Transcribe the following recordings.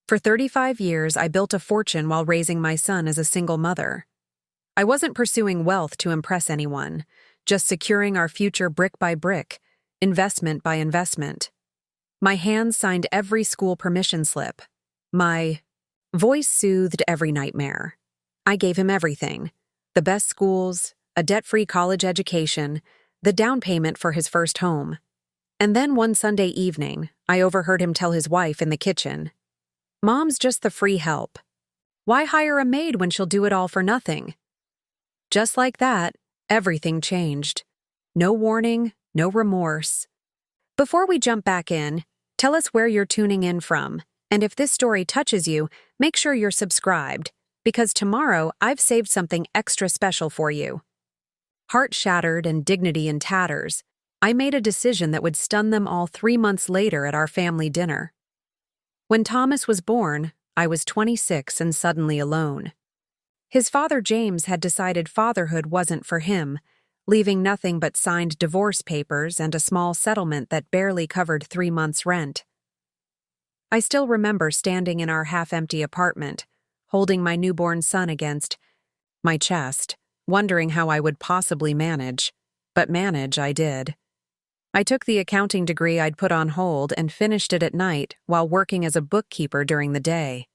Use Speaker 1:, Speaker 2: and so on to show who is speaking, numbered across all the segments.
Speaker 1: For 35 years, I built a fortune while raising my son as a single mother. I wasn't pursuing wealth to impress anyone, just securing our future brick by brick, investment by investment. My hands signed every school permission slip. My voice soothed every nightmare. I gave him everything: the best schools, a debt-free college education, the down payment for his first home. And then one Sunday evening, I overheard him tell his wife in the kitchen, "Mom's just the free help. Why hire a maid when she'll do it all for nothing?" Just like that, everything changed. No warning, no remorse. Before we jump back in, tell us where you're tuning in from, and if this story touches you, make sure you're subscribed, because tomorrow I've saved something extra special for you. Heart shattered and dignity in tatters, I made a decision that would stun them all 3 months later at our family dinner. When Thomas was born, I was 26 and suddenly alone. His father James had decided fatherhood wasn't for him, leaving nothing but signed divorce papers and a small settlement that barely covered 3 months' rent. I still remember standing in our half-empty apartment, holding my newborn son against my chest, wondering how I would possibly manage, but manage I did. I took the accounting degree I'd put on hold and finished it at night while working as a bookkeeper during the day.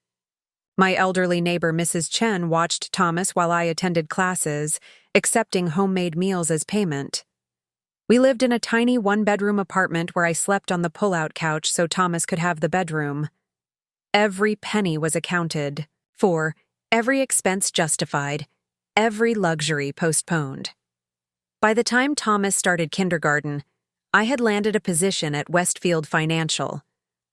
Speaker 1: My elderly neighbor Mrs. Chen watched Thomas while I attended classes, accepting homemade meals as payment. We lived in a tiny one-bedroom apartment where I slept on the pull-out couch so Thomas could have the bedroom. Every penny was accounted for, every expense justified, every luxury postponed. By the time Thomas started kindergarten, I had landed a position at Westfield Financial,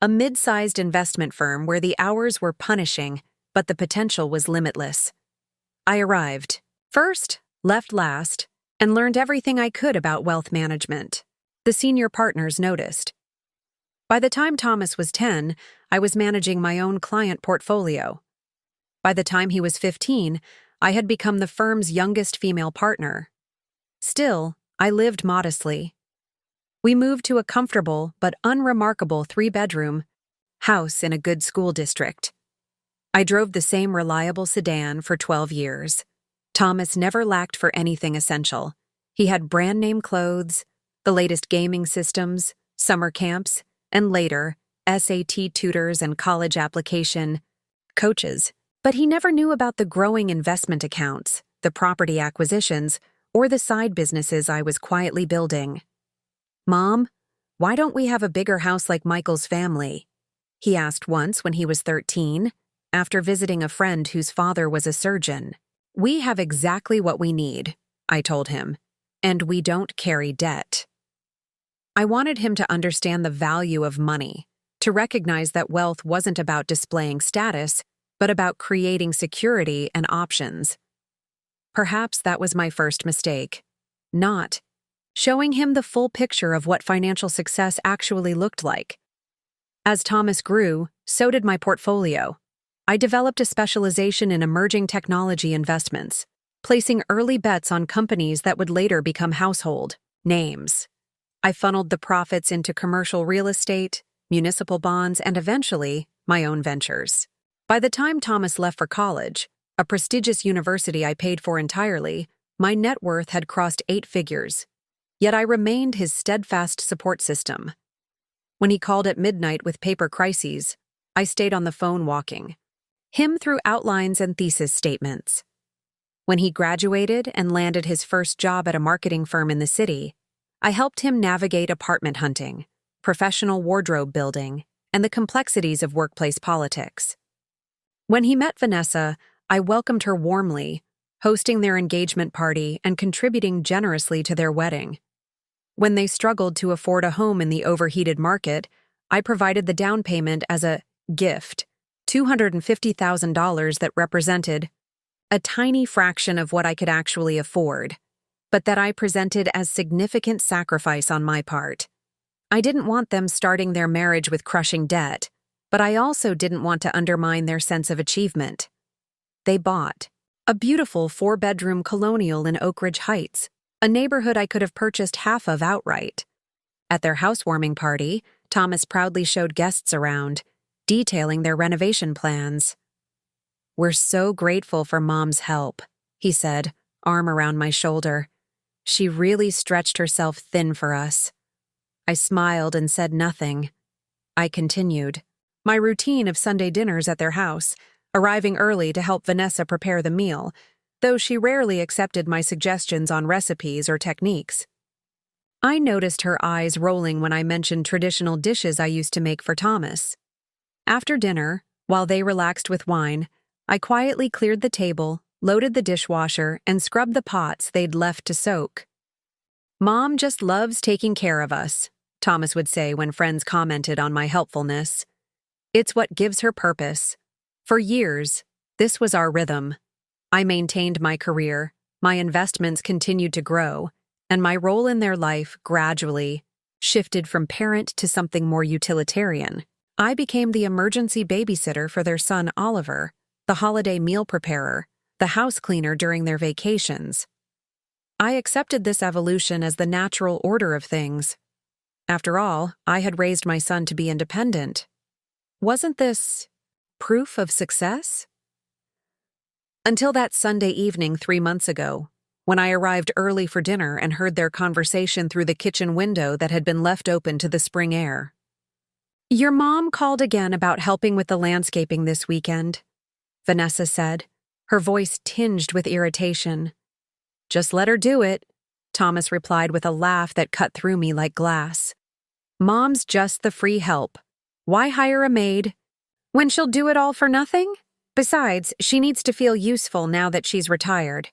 Speaker 1: a mid-sized investment firm where the hours were punishing, but the potential was limitless. I arrived first, left last, and learned everything I could about wealth management. The senior partners noticed. By the time Thomas was 10, I was managing my own client portfolio. By the time he was 15, I had become the firm's youngest female partner. Still, I lived modestly. We moved to a comfortable but unremarkable 3-bedroom house in a good school district. I drove the same reliable sedan for 12 years. Thomas never lacked for anything essential. He had brand-name clothes, the latest gaming systems, summer camps, and later, SAT tutors and college application coaches. But he never knew about the growing investment accounts, the property acquisitions, or the side businesses I was quietly building. "Mom, why don't we have a bigger house like Michael's family?" he asked once when he was 13, after visiting a friend whose father was a surgeon. "We have exactly what we need," I told him, "and we don't carry debt." I wanted him to understand the value of money, to recognize that wealth wasn't about displaying status, but about creating security and options. Perhaps that was my first mistake. Not showing him the full picture of what financial success actually looked like. As Thomas grew, so did my portfolio. I developed a specialization in emerging technology investments, placing early bets on companies that would later become household names. I funneled the profits into commercial real estate, municipal bonds, and eventually, my own ventures. By the time Thomas left for college, a prestigious university I paid for entirely, my net worth had crossed 8 figures. Yet I remained his steadfast support system. When he called at midnight with paper crises, I stayed on the phone walking him through outlines and thesis statements. When he graduated and landed his first job at a marketing firm in the city, I helped him navigate apartment hunting, professional wardrobe building, and the complexities of workplace politics. When he met Vanessa, I welcomed her warmly, hosting their engagement party and contributing generously to their wedding. When they struggled to afford a home in the overheated market, I provided the down payment as a gift, $250,000 that represented a tiny fraction of what I could actually afford, but that I presented as significant sacrifice on my part. I didn't want them starting their marriage with crushing debt, but I also didn't want to undermine their sense of achievement. They bought a beautiful 4-bedroom colonial in Oak Ridge Heights, a neighborhood I could have purchased half of outright. At their housewarming party, Thomas proudly showed guests around, detailing their renovation plans. "We're so grateful for Mom's help," he said, arm around my shoulder. "She really stretched herself thin for us." I smiled and said nothing. I continued my routine of Sunday dinners at their house, arriving early to help Vanessa prepare the meal, though she rarely accepted my suggestions on recipes or techniques. I noticed her eyes rolling when I mentioned traditional dishes I used to make for Thomas. After dinner, while they relaxed with wine, I quietly cleared the table, loaded the dishwasher, and scrubbed the pots they'd left to soak. "Mom just loves taking care of us," Thomas would say when friends commented on my helpfulness. "It's what gives her purpose." For years, this was our rhythm. I maintained my career, my investments continued to grow, and my role in their life gradually shifted from parent to something more utilitarian. I became the emergency babysitter for their son Oliver, the holiday meal preparer, the house cleaner during their vacations. I accepted this evolution as the natural order of things. After all, I had raised my son to be independent. Wasn't this proof of success? Until that Sunday evening 3 months ago, when I arrived early for dinner and heard their conversation through the kitchen window that had been left open to the spring air. "Your mom called again about helping with the landscaping this weekend," Vanessa said, her voice tinged with irritation. "Just let her do it," Thomas replied with a laugh that cut through me like glass. "Mom's just the free help. Why hire a maid when she'll do it all for nothing? Besides, she needs to feel useful now that she's retired."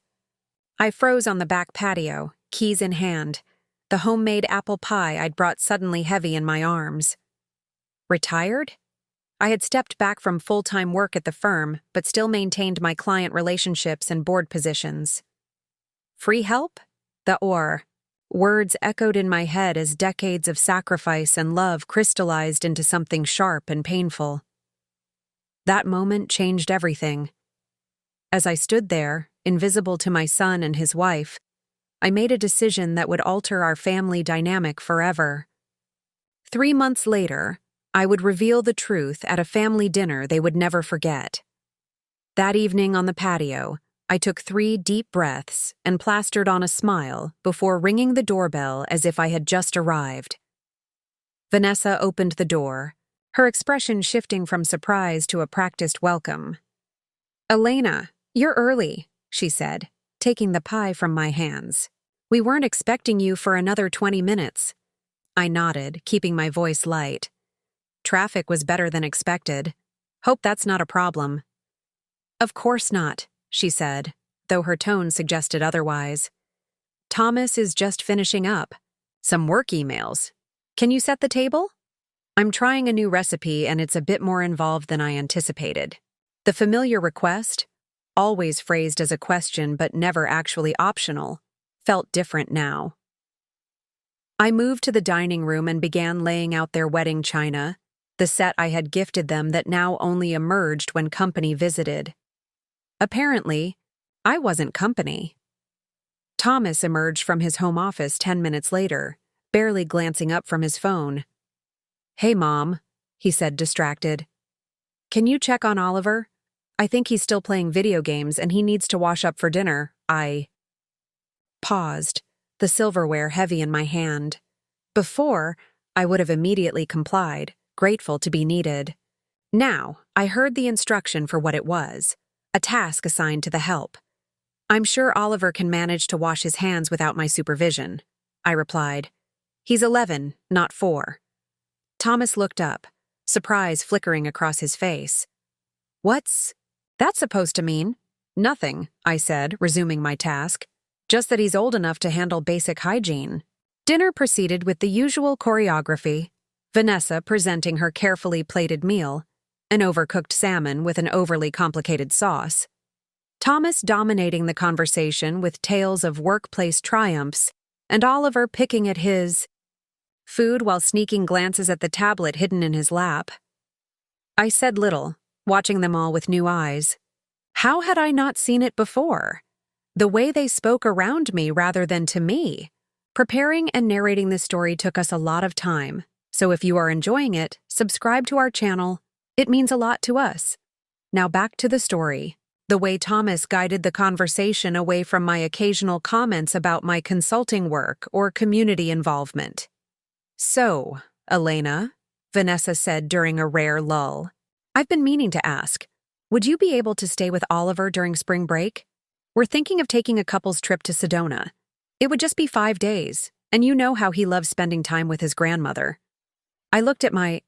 Speaker 1: I froze on the back patio, keys in hand, the homemade apple pie I'd brought suddenly heavy in my arms. Retired? I had stepped back from full-time work at the firm, but still maintained my client relationships and board positions. Free help? The words echoed in my head as decades of sacrifice and love crystallized into something sharp and painful. That moment changed everything. As I stood there, invisible to my son and his wife, I made a decision that would alter our family dynamic forever. 3 months later, I would reveal the truth at a family dinner they would never forget. That evening on the patio, I took 3 deep breaths and plastered on a smile before ringing the doorbell as if I had just arrived. Vanessa opened the door, her expression shifting from surprise to a practiced welcome. "Elena, you're early," she said, taking the pie from my hands. "We weren't expecting you for another 20 minutes. I nodded, keeping my voice light. "Traffic was better than expected. Hope that's not a problem." "Of course not," she said, though her tone suggested otherwise. "Thomas is just finishing up some work emails. Can you set the table? I'm trying a new recipe and it's a bit more involved than I anticipated." The familiar request, always phrased as a question but never actually optional, felt different now. I moved to the dining room and began laying out their wedding china, the set I had gifted them that now only emerged when company visited. Apparently, I wasn't company. Thomas emerged from his home office 10 minutes later, barely glancing up from his phone. "Hey, Mom," he said, distracted. "Can you check on Oliver? I think he's still playing video games and he needs to wash up for dinner." I paused, the silverware heavy in my hand. Before, I would have immediately complied, grateful to be needed. Now, I heard the instruction for what it was, a task assigned to the help. "I'm sure Oliver can manage to wash his hands without my supervision," I replied. "He's 11, not 4. Thomas looked up, surprise flickering across his face. "What's that supposed to mean?" "Nothing," I said, resuming my task. "Just that he's old enough to handle basic hygiene." Dinner proceeded with the usual choreography, Vanessa presenting her carefully plated meal, an overcooked salmon with an overly complicated sauce, Thomas dominating the conversation with tales of workplace triumphs, and Oliver picking at his food while sneaking glances at the tablet hidden in his lap. I said little, watching them all with new eyes. How had I not seen it before? The way they spoke around me rather than to me. Preparing and narrating this story took us a lot of time, so if you are enjoying it, subscribe to our channel, It means a lot to us. Now back to the story. The way Thomas guided the conversation away from my occasional comments about my consulting work or community involvement. So, Elena, Vanessa said during a rare lull, I've been meaning to ask, would you be able to stay with Oliver during spring break? We're thinking of taking a couple's trip to Sedona. It would just be 5 days, and you know how he loves spending time with his grandmother. I looked at my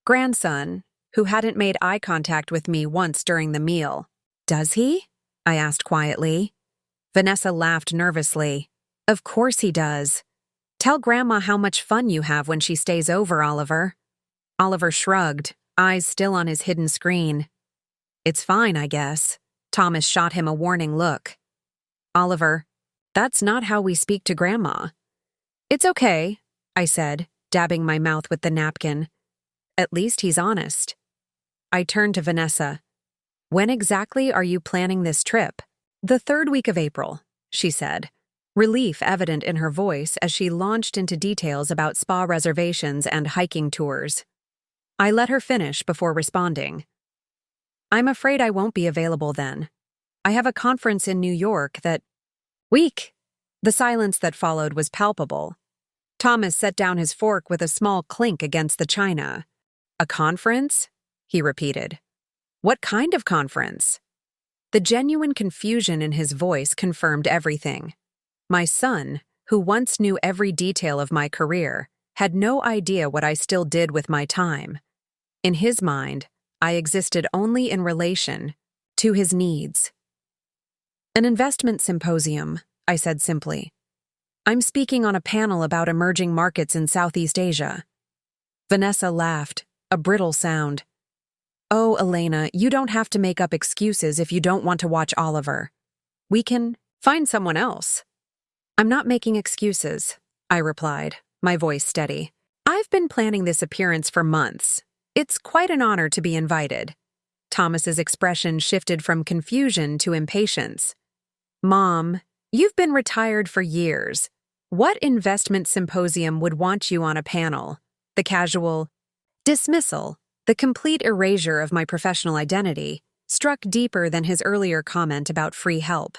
Speaker 1: grandson, who hadn't made eye contact with me once during the meal. Does he? I asked quietly. Vanessa laughed nervously. Of course he does. Tell Grandma how much fun you have when she stays over, Oliver. Oliver shrugged, eyes still on his hidden screen. It's fine, I guess. Thomas shot him a warning look. Oliver, that's not how we speak to Grandma. It's okay, I said, dabbing my mouth with the napkin. At least he's honest. I turned to Vanessa. When exactly are you planning this trip? The 3rd week of April, she said, relief evident in her voice as she launched into details about spa reservations and hiking tours. I let her finish before responding. I'm afraid I won't be available then. I have a conference in New York that week. The silence that followed was palpable. Thomas set down his fork with a small clink against the china. A conference? He repeated. What kind of conference? The genuine confusion in his voice confirmed everything. My son, who once knew every detail of my career, had no idea what I still did with my time. In his mind, I existed only in relation to his needs. An investment symposium, I said simply. I'm speaking on a panel about emerging markets in Southeast Asia. Vanessa laughed, a brittle sound. Oh, Elena, you don't have to make up excuses if you don't want to watch Oliver. We can find someone else. I'm not making excuses, I replied, my voice steady. I've been planning this appearance for months. It's quite an honor to be invited. Thomas's expression shifted from confusion to impatience. Mom, you've been retired for years. What investment symposium would want you on a panel? The casual dismissal, the complete erasure of my professional identity, struck deeper than his earlier comment about free help.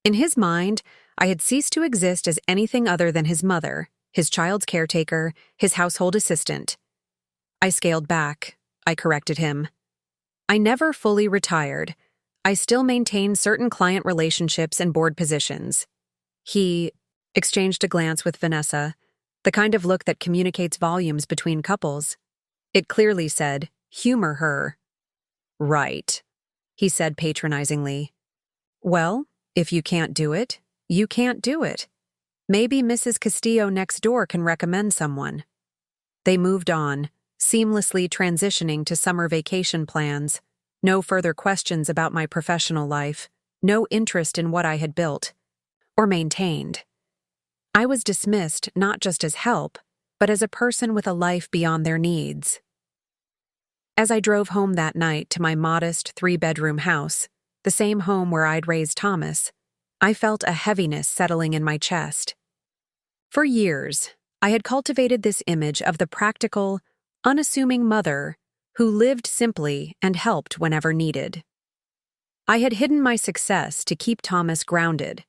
Speaker 1: In his mind, I had ceased to exist as anything other than his mother, his child's caretaker, his household assistant. I scaled back. I corrected him. I never fully retired. I still maintain certain client relationships and board positions. He exchanged a glance with Vanessa, the kind of look that communicates volumes between couples. It clearly said, humor her. Right, he said patronizingly. Well, if you can't do it, you can't do it. Maybe Mrs. Castillo next door can recommend someone. They moved on, seamlessly transitioning to summer vacation plans. No further questions about my professional life, no interest in what I had built or maintained. I was dismissed not just as help, but as a person with a life beyond their needs. As I drove home that night to my modest 3-bedroom house, the same home where I'd raised Thomas, I felt a heaviness settling in my chest. For years, I had cultivated this image of the practical, unassuming mother who lived simply and helped whenever needed. I had hidden my success to keep Thomas grounded,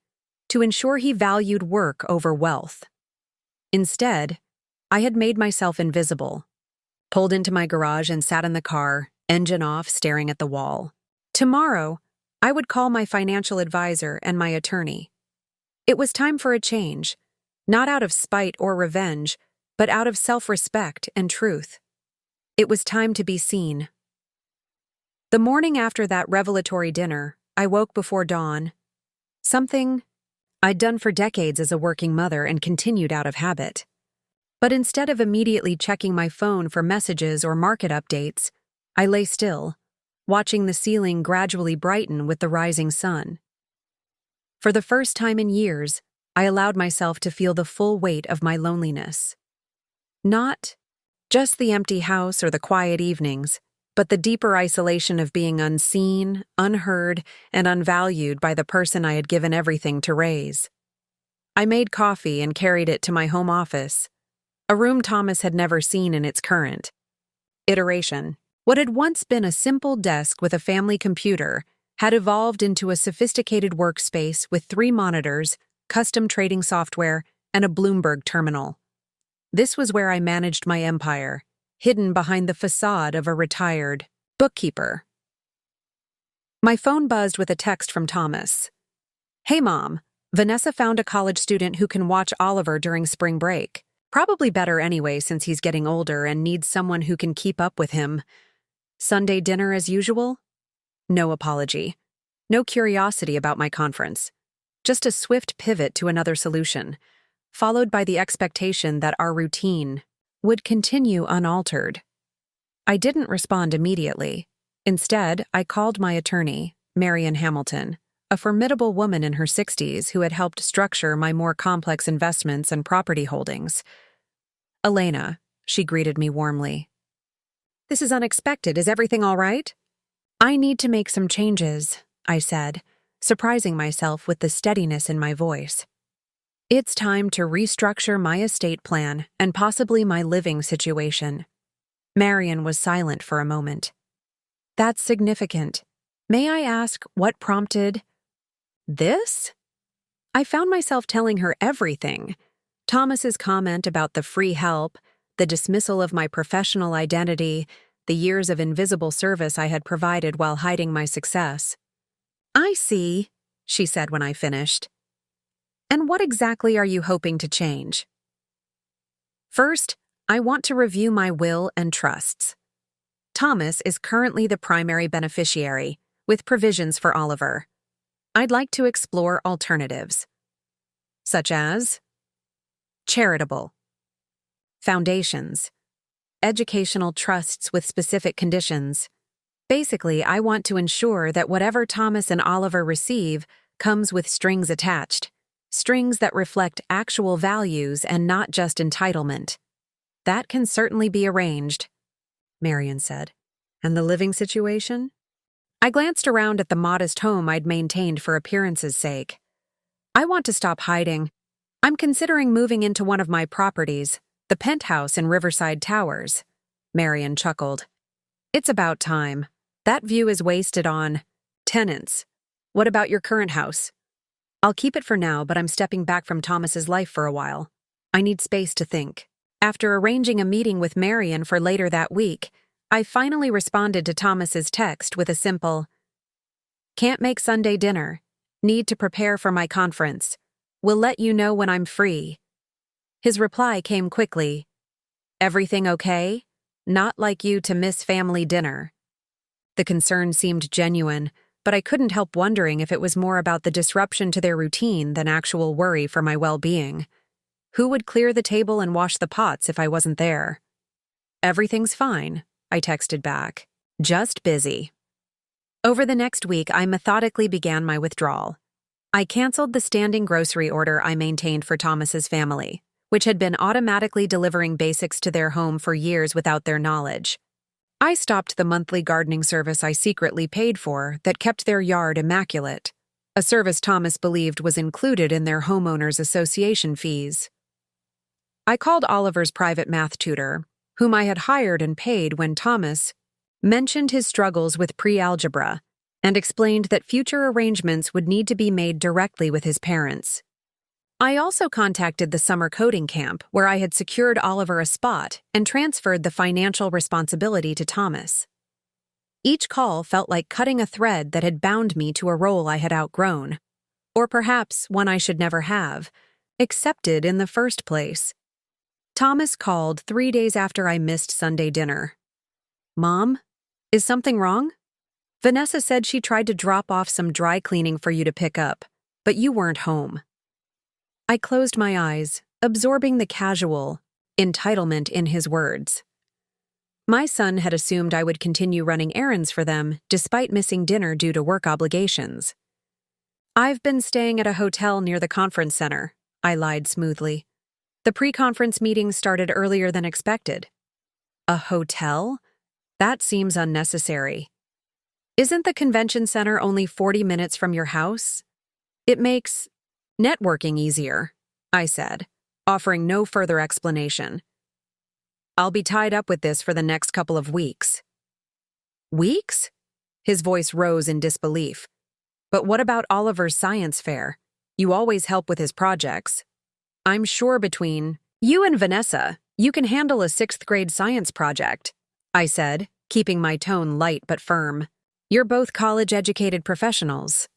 Speaker 1: to ensure he valued work over wealth. Instead, I had made myself invisible, pulled into my garage and sat in the car, engine off, staring at the wall. Tomorrow, I would call my financial advisor and my attorney. It was time for a change, not out of spite or revenge, but out of self-respect and truth. It was time to be seen. The morning after that revelatory dinner, I woke before dawn. Something I'd done for decades as a working mother and continued out of habit. But instead of immediately checking my phone for messages or market updates, I lay still, watching the ceiling gradually brighten with the rising sun. For the first time in years, I allowed myself to feel the full weight of my loneliness. Not just the empty house or the quiet evenings, but the deeper isolation of being unseen, unheard, and unvalued by the person I had given everything to raise. I made coffee and carried it to my home office, a room Thomas had never seen in its current iteration. What had once been a simple desk with a family computer had evolved into a sophisticated workspace with 3 monitors, custom trading software, and a Bloomberg terminal. This was where I managed my empire, hidden behind the facade of a retired bookkeeper. My phone buzzed with a text from Thomas. "Hey, Mom. Vanessa found a college student who can watch Oliver during spring break. Probably better anyway since he's getting older and needs someone who can keep up with him. Sunday dinner as usual?" No apology. No curiosity about my conference. Just a swift pivot to another solution, followed by the expectation that our routine would continue unaltered. I didn't respond immediately. Instead, I called my attorney, Marian Hamilton, a formidable woman in her 60s who had helped structure my more complex investments and property holdings. "Elena," she greeted me warmly. "This is unexpected. Is everything all right?" "I need to make some changes," I said, surprising myself with the steadiness in my voice. "It's time to restructure my estate plan and possibly my living situation." Marian was silent for a moment. "That's significant. May I ask what prompted this?" I found myself telling her everything. Thomas's comment about the free help, the dismissal of my professional identity, the years of invisible service I had provided while hiding my success. "I see," she said when I finished. "And what exactly are you hoping to change?" "First, I want to review my will and trusts. Thomas is currently the primary beneficiary, with provisions for Oliver. I'd like to explore alternatives, such as charitable, foundations, educational trusts with specific conditions. Basically, I want to ensure that whatever Thomas and Oliver receive comes with strings attached, strings that reflect actual values and not just entitlement." "That can certainly be arranged," Marian said. "And the living situation?" I glanced around at the modest home I'd maintained for appearance's sake. "I want to stop hiding. I'm considering moving into one of my properties, the penthouse in Riverside Towers." Marian chuckled. "It's about time. That view is wasted on tenants. What about your current house?" "I'll keep it for now, but I'm stepping back from Thomas's life for a while. I need space to think." After arranging a meeting with Marian for later that week, I finally responded to Thomas's text with a simple, "Can't make Sunday dinner. Need to prepare for my conference. Will let you know when I'm free." His reply came quickly. "Everything okay? Not like you to miss family dinner." The concern seemed genuine, but I couldn't help wondering if it was more about the disruption to their routine than actual worry for my well-being. Who would clear the table and wash the pots if I wasn't there? "Everything's fine," I texted back. "Just busy." Over the next week, I methodically began my withdrawal. I canceled the standing grocery order I maintained for Thomas's family, which had been automatically delivering basics to their home for years without their knowledge. I stopped the monthly gardening service I secretly paid for that kept their yard immaculate, a service Thomas believed was included in their homeowners association fees. I called Oliver's private math tutor, whom I had hired and paid when Thomas mentioned his struggles with pre-algebra and explained that future arrangements would need to be made directly with his parents. I also contacted the summer coding camp where I had secured Oliver a spot and transferred the financial responsibility to Thomas. Each call felt like cutting a thread that had bound me to a role I had outgrown, or perhaps one I should never have accepted in the first place. Thomas called 3 days after I missed Sunday dinner. "Mom, is something wrong? Vanessa said she tried to drop off some dry cleaning for you to pick up, but you weren't home." I closed my eyes, absorbing the casual entitlement in his words. My son had assumed I would continue running errands for them despite missing dinner due to work obligations. "I've been staying at a hotel near the conference center," I lied smoothly. "The pre-conference meeting started earlier than expected." "A hotel? That seems unnecessary. Isn't the convention center only 40 minutes from your house? It makes networking easier," I said, offering no further explanation. "I'll be tied up with this for the next couple of weeks." Weeks? His voice rose in disbelief. But what about Oliver's science fair? You always help with his projects. I'm sure between you and Vanessa, you can handle a sixth-grade science project, I said, keeping my tone light but firm. You're both college-educated professionals.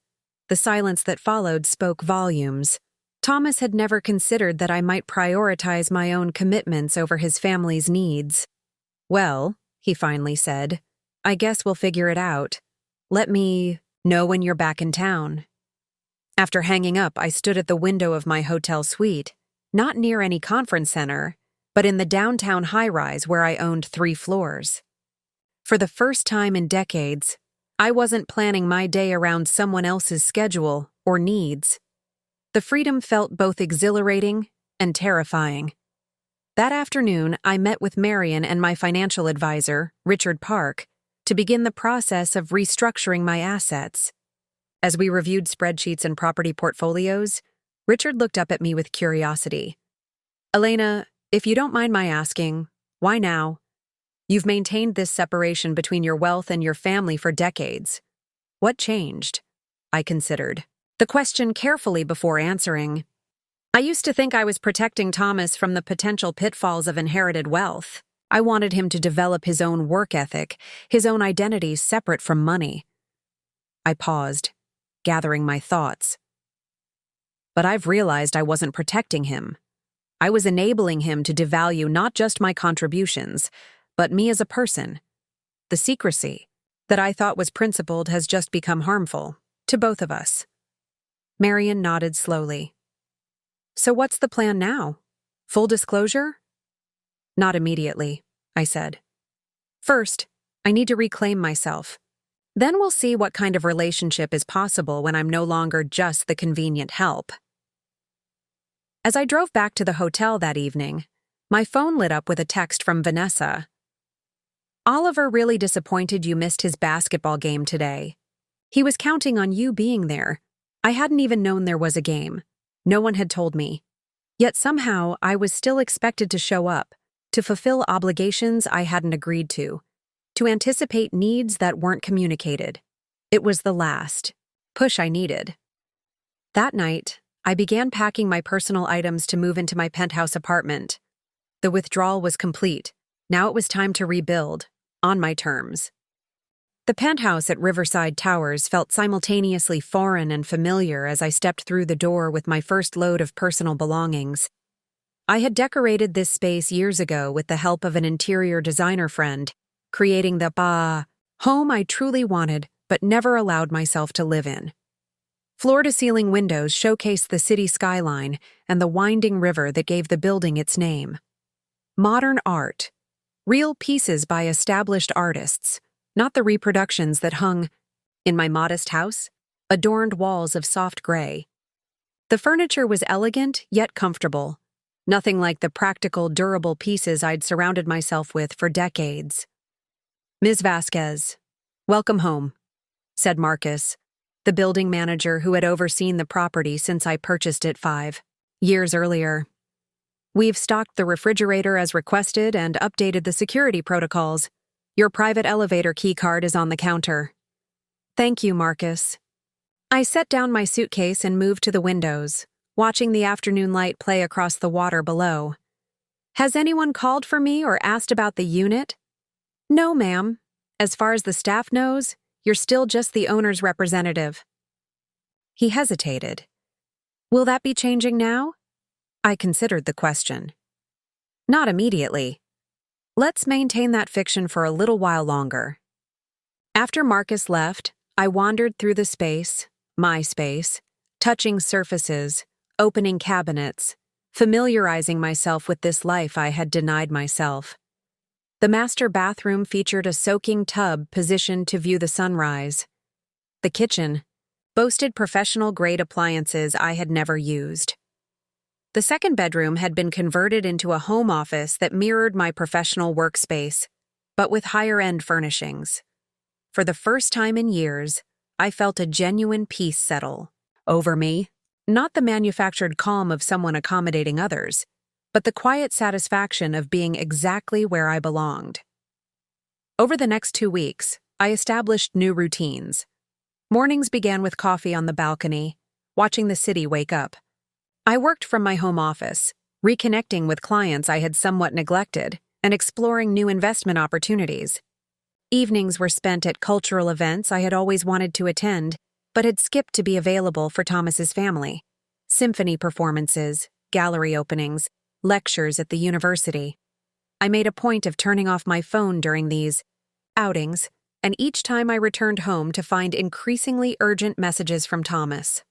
Speaker 1: The silence that followed spoke volumes. Thomas had never considered that I might prioritize my own commitments over his family's needs. Well, he finally said, I guess we'll figure it out. Let me know when you're back in town. After hanging up, I stood at the window of my hotel suite, not near any conference center, but in the downtown high-rise where I owned 3 floors. For the first time in decades, I wasn't planning my day around someone else's schedule or needs. The freedom felt both exhilarating and terrifying. That afternoon, I met with Marion and my financial advisor, Richard Park, to begin the process of restructuring my assets. As we reviewed spreadsheets and property portfolios, Richard looked up at me with curiosity. Elena, if you don't mind my asking, why now? You've maintained this separation between your wealth and your family for decades. What changed? I considered the question carefully before answering. I used to think I was protecting Thomas from the potential pitfalls of inherited wealth. I wanted him to develop his own work ethic, his own identity separate from money. I paused, gathering my thoughts. But I've realized I wasn't protecting him. I was enabling him to devalue not just my contributions, but me as a person. The secrecy that I thought was principled has just become harmful to both of us. Marion nodded slowly. So what's the plan now? Full disclosure? Not immediately, I said. First, I need to reclaim myself. Then we'll see what kind of relationship is possible when I'm no longer just the convenient help. As I drove back to the hotel that evening, my phone lit up with a text from Vanessa. Oliver really disappointed you missed his basketball game today. He was counting on you being there. I hadn't even known there was a game. No one had told me. Yet somehow I was still expected to show up, to fulfill obligations I hadn't agreed to anticipate needs that weren't communicated. It was the last push I needed. That night, I began packing my personal items to move into my penthouse apartment. The withdrawal was complete. Now it was time to rebuild, on my terms. The penthouse at Riverside Towers felt simultaneously foreign and familiar as I stepped through the door with my first load of personal belongings. I had decorated this space years ago with the help of an interior designer friend, creating the home I truly wanted but never allowed myself to live in. Floor-to-ceiling windows showcased the city skyline and the winding river that gave the building its name. Modern art, real pieces by established artists, not the reproductions that hung, in my modest house, adorned walls of soft gray. The furniture was elegant yet comfortable, nothing like the practical, durable pieces I'd surrounded myself with for decades. Ms. Vasquez, welcome home, said Marcus, the building manager who had overseen the property since I purchased it 5 years earlier. We've stocked the refrigerator as requested and updated the security protocols. Your private elevator key card is on the counter. Thank you, Marcus. I set down my suitcase and moved to the windows, watching the afternoon light play across the water below. Has anyone called for me or asked about the unit? No, ma'am. As far as the staff knows, you're still just the owner's representative. He hesitated. Will that be changing now? I considered the question. Not immediately. Let's maintain that fiction for a little while longer. After Marcus left, I wandered through the space, my space, touching surfaces, opening cabinets, familiarizing myself with this life I had denied myself. The master bathroom featured a soaking tub positioned to view the sunrise. The kitchen boasted professional-grade appliances I had never used. The second bedroom had been converted into a home office that mirrored my professional workspace, but with higher-end furnishings. For the first time in years, I felt a genuine peace settle over me, not the manufactured calm of someone accommodating others, but the quiet satisfaction of being exactly where I belonged. Over the next 2 weeks, I established new routines. Mornings began with coffee on the balcony, watching the city wake up. I worked from my home office, reconnecting with clients I had somewhat neglected and exploring new investment opportunities. Evenings were spent at cultural events I had always wanted to attend, but had skipped to be available for Thomas's family. Symphony performances, gallery openings, lectures at the university. I made a point of turning off my phone during these outings, and each time I returned home to find increasingly urgent messages from Thomas.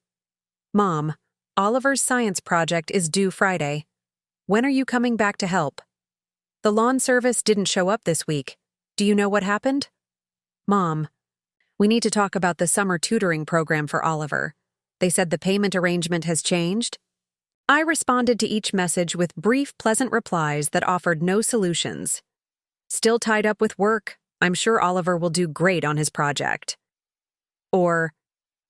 Speaker 1: Mom, Oliver's science project is due Friday. When are you coming back to help? The lawn service didn't show up this week. Do you know what happened? Mom, we need to talk about the summer tutoring program for Oliver. They said the payment arrangement has changed. I responded to each message with brief, pleasant replies that offered no solutions. Still tied up with work, I'm sure Oliver will do great on his project. Or,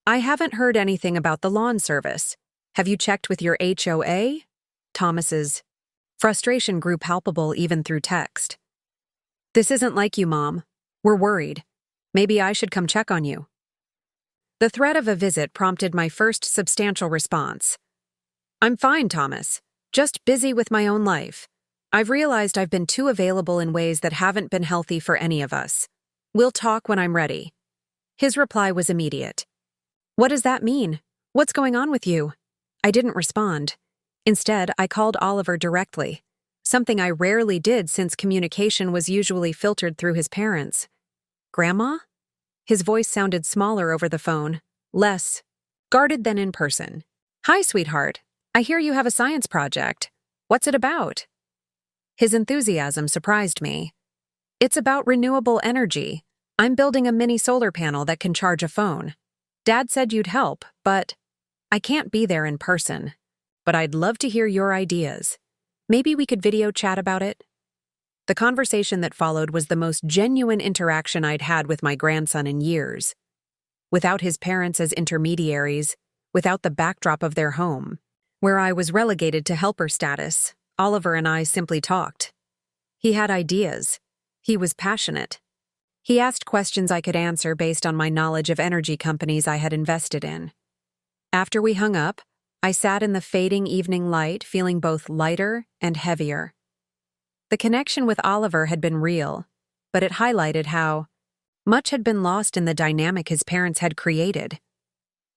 Speaker 1: I haven't heard anything about the lawn service. Have you checked with your HOA? Thomas's frustration grew palpable even through text. This isn't like you, Mom. We're worried. Maybe I should come check on you. The threat of a visit prompted my first substantial response. I'm fine, Thomas. Just busy with my own life. I've realized I've been too available in ways that haven't been healthy for any of us. We'll talk when I'm ready. His reply was immediate. What does that mean? What's going on with you? I didn't respond. Instead, I called Oliver directly, something I rarely did since communication was usually filtered through his parents. Grandma? His voice sounded smaller over the phone, less guarded than in person. Hi, sweetheart. I hear you have a science project. What's it about? His enthusiasm surprised me. It's about renewable energy. I'm building a mini solar panel that can charge a phone. Dad said you'd help, but I can't be there in person. But I'd love to hear your ideas. Maybe we could video chat about it? The conversation that followed was the most genuine interaction I'd had with my grandson in years. Without his parents as intermediaries, without the backdrop of their home, where I was relegated to helper status, Oliver and I simply talked. He had ideas. He was passionate. He asked questions I could answer based on my knowledge of energy companies I had invested in. After we hung up, I sat in the fading evening light, feeling both lighter and heavier. The connection with Oliver had been real, but it highlighted how much had been lost in the dynamic his parents had created.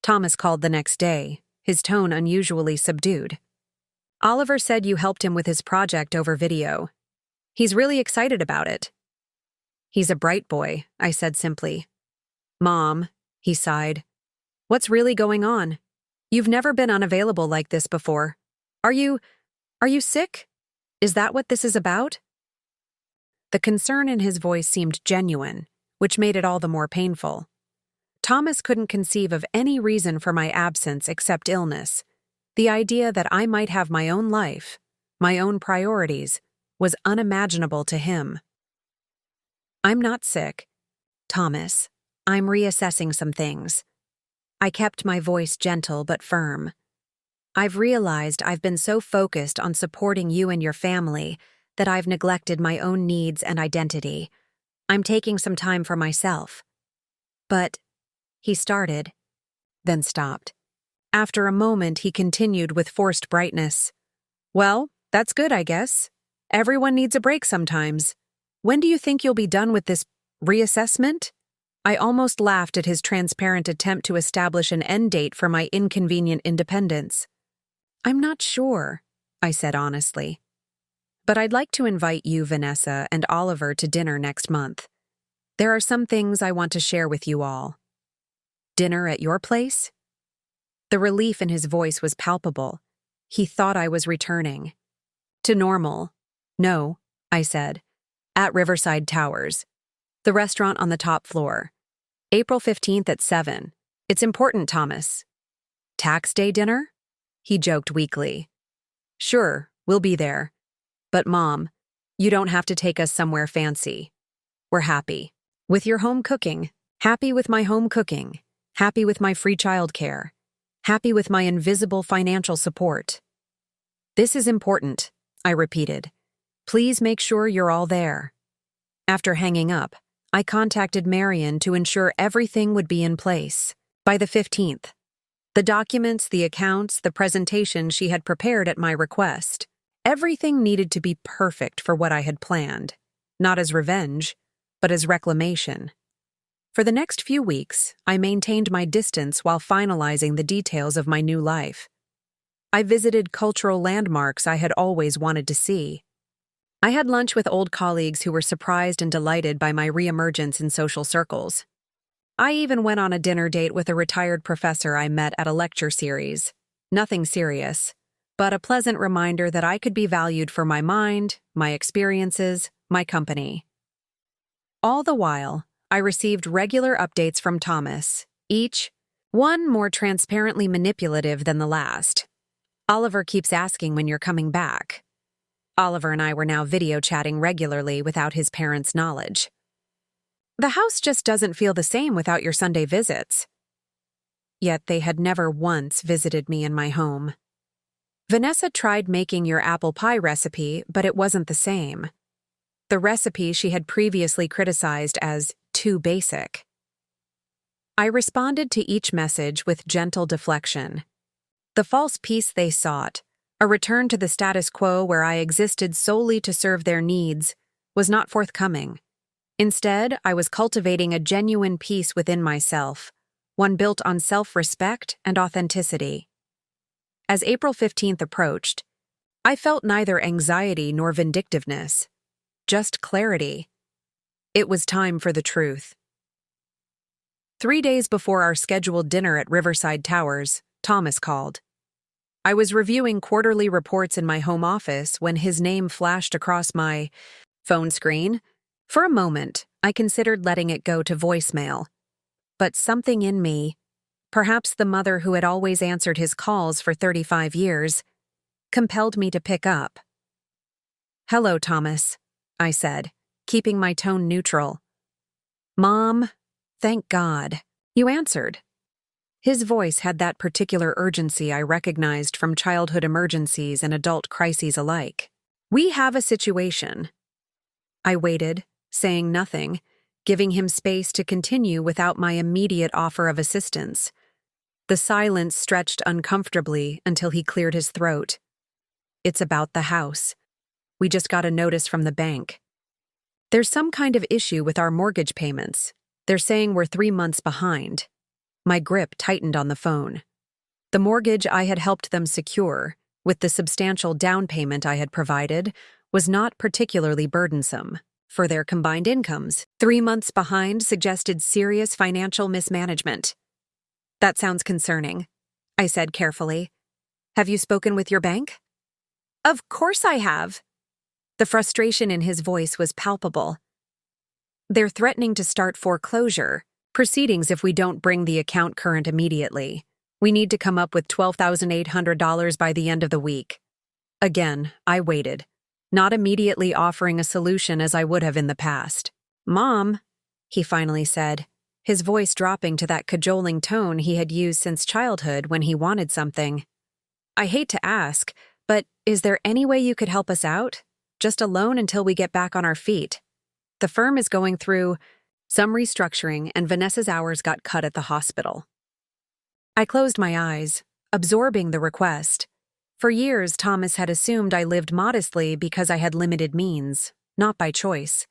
Speaker 1: Thomas called the next day, his tone unusually subdued. Oliver said you helped him with his project over video. He's really excited about it. He's a bright boy, I said simply. Mom, he sighed. What's really going on? You've never been unavailable like this before. Are you sick? Is that what this is about? The concern in his voice seemed genuine, which made it all the more painful. Thomas couldn't conceive of any reason for my absence except illness. The idea that I might have my own life, my own priorities, was unimaginable to him. I'm not sick, Thomas. I'm reassessing some things. I kept my voice gentle but firm. I've realized I've been so focused on supporting you and your family that I've neglected my own needs and identity. I'm taking some time for myself. But, he started, then stopped. After a moment, he continued with forced brightness. Well, that's good, I guess. Everyone needs a break sometimes. When do you think you'll be done with this reassessment? I almost laughed at his transparent attempt to establish an end date for my inconvenient independence. I'm not sure, I said honestly. But I'd like to invite you, Vanessa, and Oliver to dinner next month. There are some things I want to share with you all. Dinner at your place? The relief in his voice was palpable. He thought I was returning. To normal. No, I said. At Riverside Towers. The restaurant on the top floor. April 15th at 7. It's important, Thomas. Tax day dinner? He joked weakly. Sure, we'll be there. But Mom, you don't have to take us somewhere fancy. We're happy. With your home cooking. Happy with my home cooking. Happy with my free childcare. Happy with my invisible financial support. This is important, I repeated. Please make sure you're all there. After hanging up, I contacted Marion to ensure everything would be in place. By the 15th, the documents, the accounts, the presentation she had prepared at my request, everything needed to be perfect for what I had planned, not as revenge, but as reclamation. For the next few weeks, I maintained my distance while finalizing the details of my new life. I visited cultural landmarks I had always wanted to see. I had lunch with old colleagues who were surprised and delighted by my reemergence in social circles. I even went on a dinner date with a retired professor I met at a lecture series. Nothing serious, but a pleasant reminder that I could be valued for my mind, my experiences, my company. All the while, I received regular updates from Thomas, each one more transparently manipulative than the last. Oliver keeps asking when you're coming back. Oliver and I were now video chatting regularly without his parents' knowledge. The house just doesn't feel the same without your Sunday visits. Yet they had never once visited me in my home. Vanessa tried making your apple pie recipe, but it wasn't the same. The recipe she had previously criticized as too basic. I responded to each message with gentle deflection. The false peace they sought, a return to the status quo where I existed solely to serve their needs, was not forthcoming. Instead, I was cultivating a genuine peace within myself, one built on self-respect and authenticity. As April 15th approached, I felt neither anxiety nor vindictiveness, just clarity. It was time for the truth. 3 days before our scheduled dinner at Riverside Towers, Thomas called. I was reviewing quarterly reports in my home office when his name flashed across my phone screen. For a moment, I considered letting it go to voicemail. But something in me, perhaps the mother who had always answered his calls for 35 years, compelled me to pick up. "Hello, Thomas," I said, keeping my tone neutral. "Mom, thank God, you answered." His voice had that particular urgency I recognized from childhood emergencies and adult crises alike. "We have a situation." I waited, saying nothing, giving him space to continue without my immediate offer of assistance. The silence stretched uncomfortably until he cleared his throat. "It's about the house. We just got a notice from the bank. There's some kind of issue with our mortgage payments. They're saying we're 3 months behind." My grip tightened on the phone. The mortgage I had helped them secure, with the substantial down payment I had provided, was not particularly burdensome. For their combined incomes, 3 months behind suggested serious financial mismanagement. "That sounds concerning," I said carefully. "Have you spoken with your bank?" "Of course I have." The frustration in his voice was palpable. "They're threatening to start foreclosure proceedings if we don't bring the account current immediately. We need to come up with $12,800 by the end of the week." Again, I waited, not immediately offering a solution as I would have in the past. "Mom," he finally said, his voice dropping to that cajoling tone he had used since childhood when he wanted something. "I hate to ask, but is there any way you could help us out? Just a loan until we get back on our feet. The firm is going through some restructuring, and Vanessa's hours got cut at the hospital." I closed my eyes, absorbing the request. For years, Thomas had assumed I lived modestly because I had limited means, not by choice.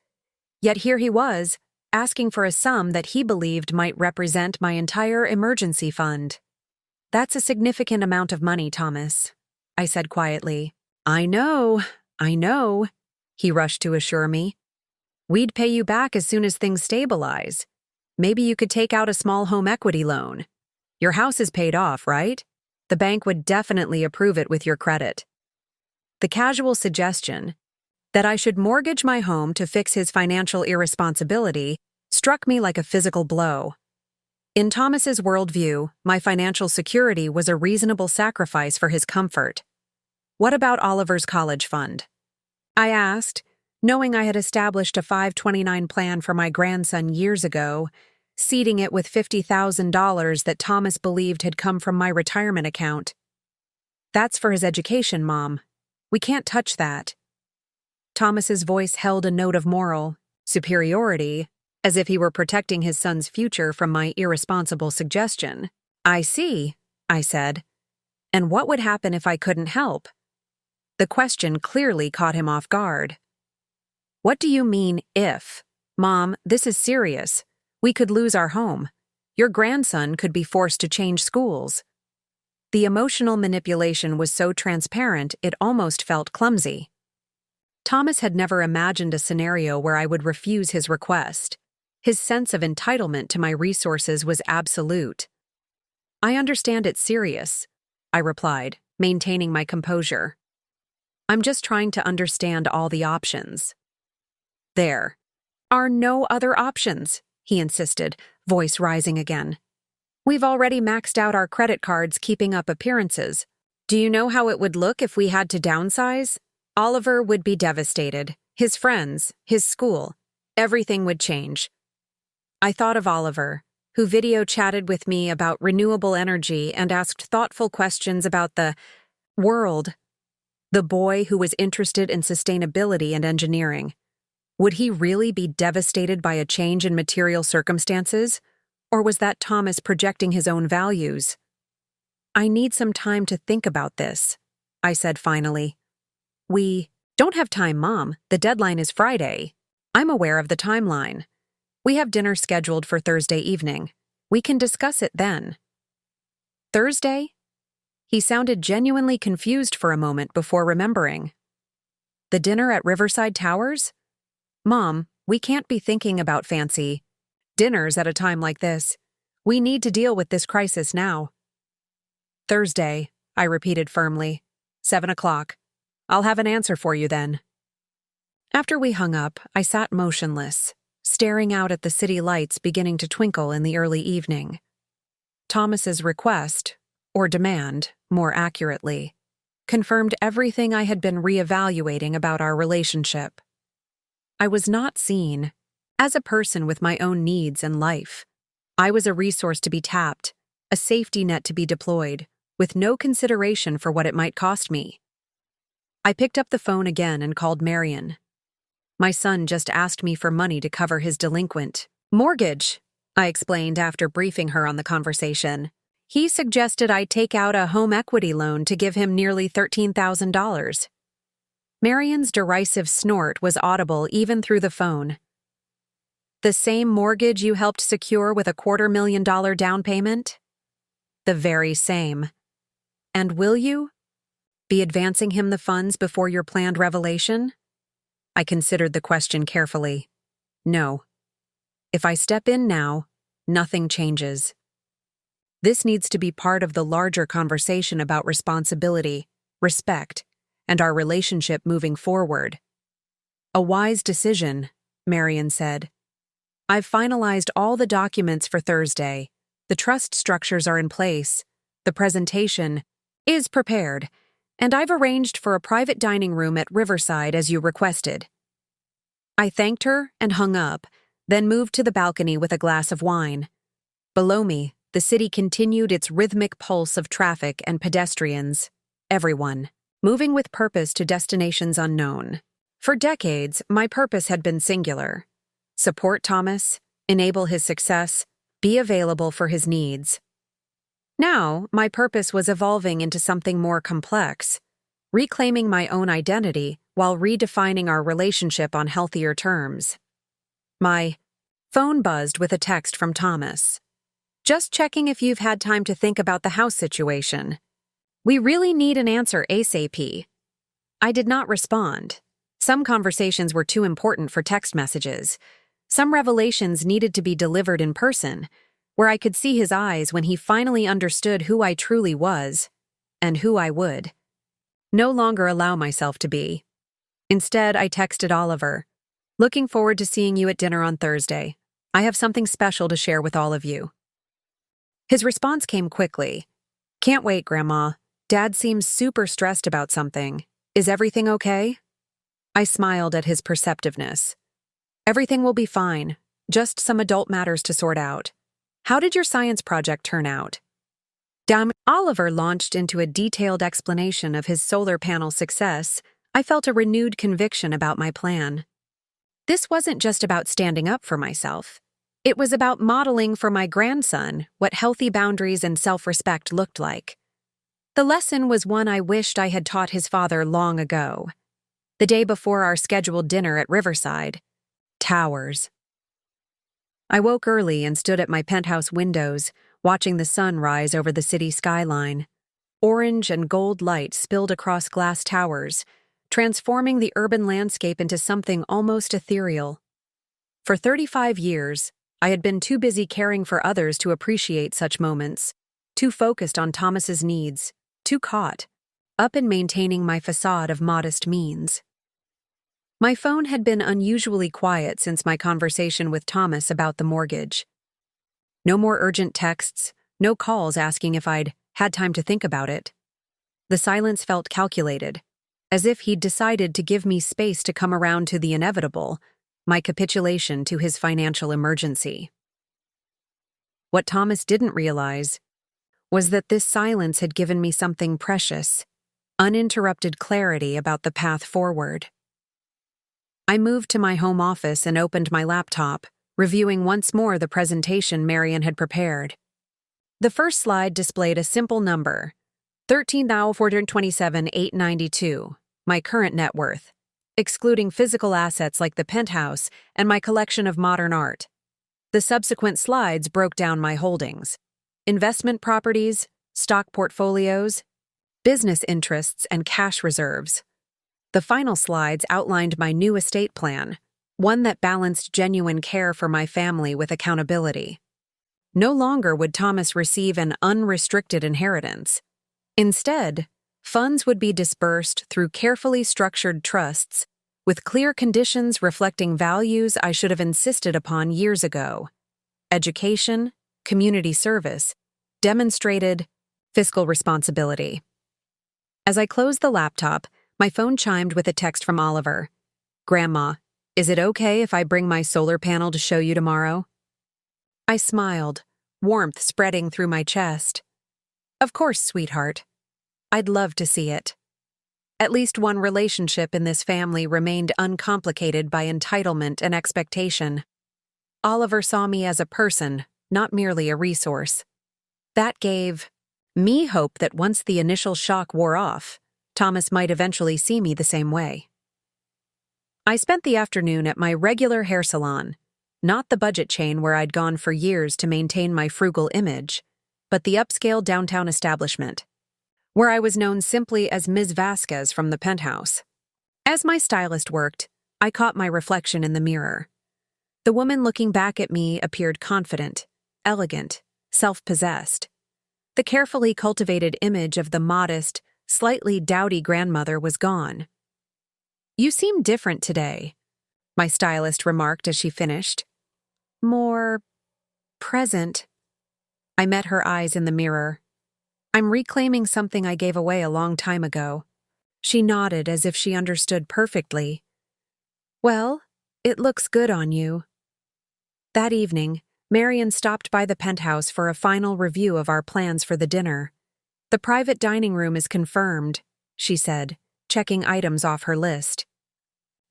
Speaker 1: Yet here he was, asking for a sum that he believed might represent my entire emergency fund. "That's a significant amount of money, Thomas," I said quietly. I know," he rushed to assure me. "We'd pay you back as soon as things stabilize. Maybe you could take out a small home equity loan. Your house is paid off, right? The bank would definitely approve it with your credit." The casual suggestion that I should mortgage my home to fix his financial irresponsibility struck me like a physical blow. In Thomas's worldview, my financial security was a reasonable sacrifice for his comfort. "What about Oliver's college fund?" I asked, knowing I had established a 529 plan for my grandson years ago, seeding it with $50,000 that Thomas believed had come from my retirement account. "That's for his education, Mom. We can't touch that." Thomas's voice held a note of moral superiority, as if he were protecting his son's future from my irresponsible suggestion. "I see," I said. "And what would happen if I couldn't help?" The question clearly caught him off guard. "What do you mean, if? Mom, this is serious. We could lose our home. Your grandson could be forced to change schools." The emotional manipulation was so transparent it almost felt clumsy. Thomas had never imagined a scenario where I would refuse his request. His sense of entitlement to my resources was absolute. "I understand it's serious," I replied, maintaining my composure. "I'm just trying to understand all the options." "There are no other options," he insisted, voice rising again. "We've already maxed out our credit cards keeping up appearances. Do you know how it would look if we had to downsize? Oliver would be devastated. His friends, his school, everything would change." I thought of Oliver, who video chatted with me about renewable energy and asked thoughtful questions about the world. The boy who was interested in sustainability and engineering. Would he really be devastated by a change in material circumstances? Or was that Thomas projecting his own values? "I need some time to think about this," I said finally. "We don't have time, Mom. The deadline is Friday." "I'm aware of the timeline. We have dinner scheduled for Thursday evening. We can discuss it then." "Thursday?" He sounded genuinely confused for a moment before remembering. "The dinner at Riverside Towers? Mom, we can't be thinking about fancy dinners at a time like this. We need to deal with this crisis now." "Thursday," I repeated firmly. 7 o'clock. I'll have an answer for you then." After we hung up, I sat motionless, staring out at the city lights beginning to twinkle in the early evening. Thomas's request, or demand, more accurately, confirmed everything I had been reevaluating about our relationship. I was not seen as a person with my own needs and life. I was a resource to be tapped, a safety net to be deployed, with no consideration for what it might cost me. I picked up the phone again and called Marion. My son just asked me for money to cover his delinquent mortgage, I explained after briefing her on the conversation. He suggested I take out a home equity loan to give him nearly $13,000. Marion's derisive snort was audible even through the phone. "The same mortgage you helped secure with a $250,000 down payment?" "The very same." "And will you be advancing him the funds before your planned revelation?" I considered the question carefully. "No. If I step in now, nothing changes. This needs to be part of the larger conversation about responsibility, respect, and our relationship moving forward." "A wise decision," Marion said. "I've finalized all the documents for Thursday. The trust structures are in place. The presentation is prepared, and I've arranged for a private dining room at Riverside as you requested." I thanked her and hung up, then moved to the balcony with a glass of wine. Below me, the city continued its rhythmic pulse of traffic and pedestrians, everyone, moving with purpose to destinations unknown. For decades, my purpose had been singular: support Thomas, enable his success, be available for his needs. Now, my purpose was evolving into something more complex, reclaiming my own identity while redefining our relationship on healthier terms. My phone buzzed with a text from Thomas. "Just checking if you've had time to think about the house situation. We really need an answer ASAP." I did not respond. Some conversations were too important for text messages. Some revelations needed to be delivered in person, where I could see his eyes when he finally understood who I truly was, and who I would no longer allow myself to be. Instead, I texted Oliver, "Looking forward to seeing you at dinner on Thursday. I have something special to share with all of you." His response came quickly. "Can't wait, Grandma. Dad seems super stressed about something. Is everything okay?" I smiled at his perceptiveness. "Everything will be fine. Just some adult matters to sort out. How did your science project turn out?" Oliver launched into a detailed explanation of his solar panel success. I felt a renewed conviction about my plan. This wasn't just about standing up for myself. It was about modeling for my grandson what healthy boundaries and self-respect looked like. The lesson was one I wished I had taught his father long ago. The day before our scheduled dinner at Riverside. Towers. I woke early and stood at my penthouse windows, watching the sun rise over the city skyline. Orange and gold light spilled across glass towers, transforming the urban landscape into something almost ethereal. For 35 years, I had been too busy caring for others to appreciate such moments, too focused on Thomas's needs, too caught up in maintaining my facade of modest means. My phone had been unusually quiet since my conversation with Thomas about the mortgage. No more urgent texts, no calls asking if I'd had time to think about it. The silence felt calculated, as if he'd decided to give me space to come around to the inevitable, my capitulation to his financial emergency. What Thomas didn't realize was that this silence had given me something precious, uninterrupted clarity about the path forward. I moved to my home office and opened my laptop, reviewing once more the presentation Marian had prepared. The first slide displayed a simple number, $13,427,892, my current net worth, excluding physical assets like the penthouse and my collection of modern art. The subsequent slides broke down my holdings: investment properties, stock portfolios, business interests, and cash reserves. The final slides outlined my new estate plan, one that balanced genuine care for my family with accountability. No longer would Thomas receive an unrestricted inheritance. Instead, funds would be dispersed through carefully structured trusts, with clear conditions reflecting values I should have insisted upon years ago: education, community service, demonstrated fiscal responsibility. As I closed the laptop, my phone chimed with a text from Oliver. "Grandma, is it okay if I bring my solar panel to show you tomorrow?" I smiled, warmth spreading through my chest. "Of course, sweetheart. I'd love to see it." At least one relationship in this family remained uncomplicated by entitlement and expectation. Oliver saw me as a person, not merely a resource. That gave me hope that once the initial shock wore off, Thomas might eventually see me the same way. I spent the afternoon at my regular hair salon, not the budget chain where I'd gone for years to maintain my frugal image, but the upscale downtown establishment, where I was known simply as Ms. Vasquez from the penthouse. As my stylist worked, I caught my reflection in the mirror. The woman looking back at me appeared confident, elegant, self-possessed. The carefully cultivated image of the modest, slightly dowdy grandmother was gone. "You seem different today," my stylist remarked as she finished. "More present." I met her eyes in the mirror. "I'm reclaiming something I gave away a long time ago." She nodded as if she understood perfectly. "Well, it looks good on you." That evening, Marian stopped by the penthouse for a final review of our plans for the dinner. "The private dining room is confirmed," she said, checking items off her list.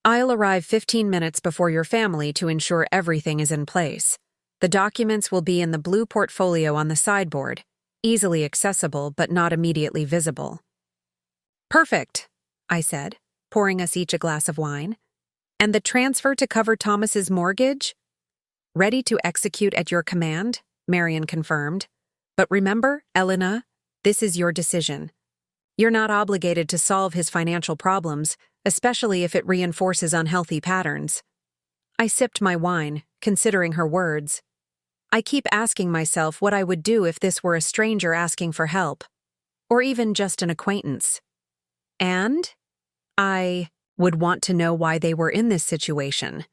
Speaker 1: "I'll arrive 15 minutes before your family to ensure everything is in place. The documents will be in the blue portfolio on the sideboard, easily accessible but not immediately visible." "Perfect," I said, pouring us each a glass of wine. "And the transfer to cover Thomas's mortgage?" "Ready to execute at your command," Marian confirmed. "But remember, Elena, this is your decision. You're not obligated to solve his financial problems, especially if it reinforces unhealthy patterns." I sipped my wine, considering her words. I keep asking myself what I would do if this were a stranger asking for help, or even just an acquaintance. And I would want to know why they were in this situation.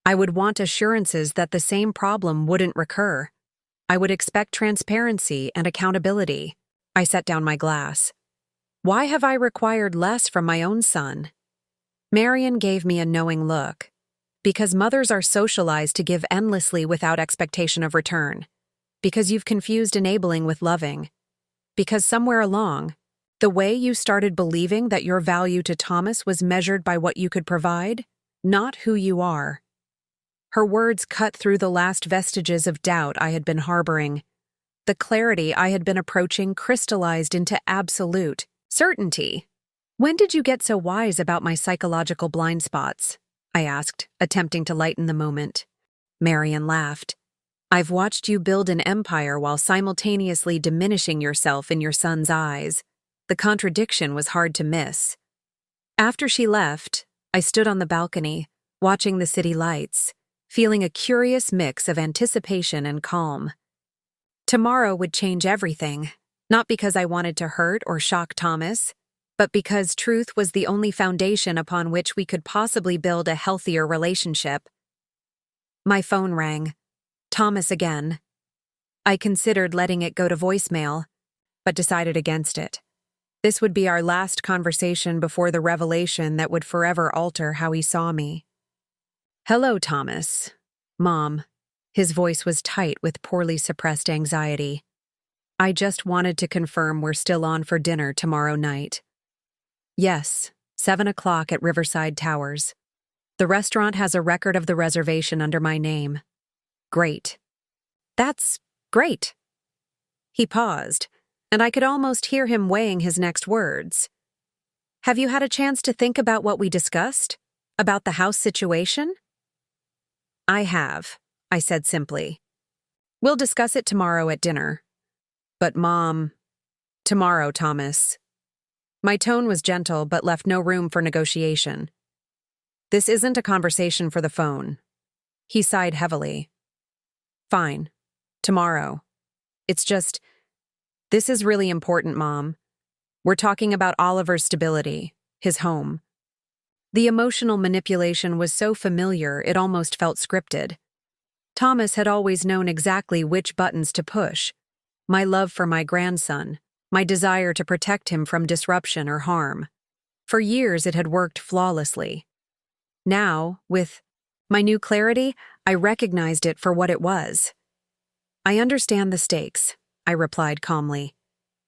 Speaker 1: I would want assurances that the same problem wouldn't recur. I would expect transparency and accountability. I set down my glass. Why have I required less from my own son? Marian gave me a knowing look. Because mothers are socialized to give endlessly without expectation of return. Because you've confused enabling with loving. Because somewhere along, the way you started believing that your value to Thomas was measured by what you could provide, not who you are." Her words cut through the last vestiges of doubt I had been harboring. The clarity I had been approaching crystallized into absolute certainty. "When did you get so wise about my psychological blind spots?" I asked, attempting to lighten the moment. Marian laughed. "I've watched you build an empire while simultaneously diminishing yourself in your son's eyes." The contradiction was hard to miss. After she left, I stood on the balcony, watching the city lights, feeling a curious mix of anticipation and calm. Tomorrow would change everything, not because I wanted to hurt or shock Thomas, but because truth was the only foundation upon which we could possibly build a healthier relationship. My phone rang. Thomas again. I considered letting it go to voicemail, but decided against it. This would be our last conversation before the revelation that would forever alter how he saw me. "Hello, Thomas." "Mom." His voice was tight with poorly suppressed anxiety. "I just wanted to confirm we're still on for dinner tomorrow night." "Yes, 7 o'clock at Riverside Towers. The restaurant has a record of the reservation under my name." "Great." "That's great." He paused, and I could almost hear him weighing his next words. "Have you had a chance to think about what we discussed? About the house situation?" "I have," I said simply. "We'll discuss it tomorrow at dinner." "But Mom..." "Tomorrow, Thomas." My tone was gentle but left no room for negotiation. "This isn't a conversation for the phone." He sighed heavily. "Fine. Tomorrow. It's just... This is really important, Mom. We're talking about Oliver's stability, his home." The emotional manipulation was so familiar it almost felt scripted. Thomas had always known exactly which buttons to push. My love for my grandson, my desire to protect him from disruption or harm. For years it had worked flawlessly. Now, with my new clarity, I recognized it for what it was. "I understand the stakes," I replied calmly.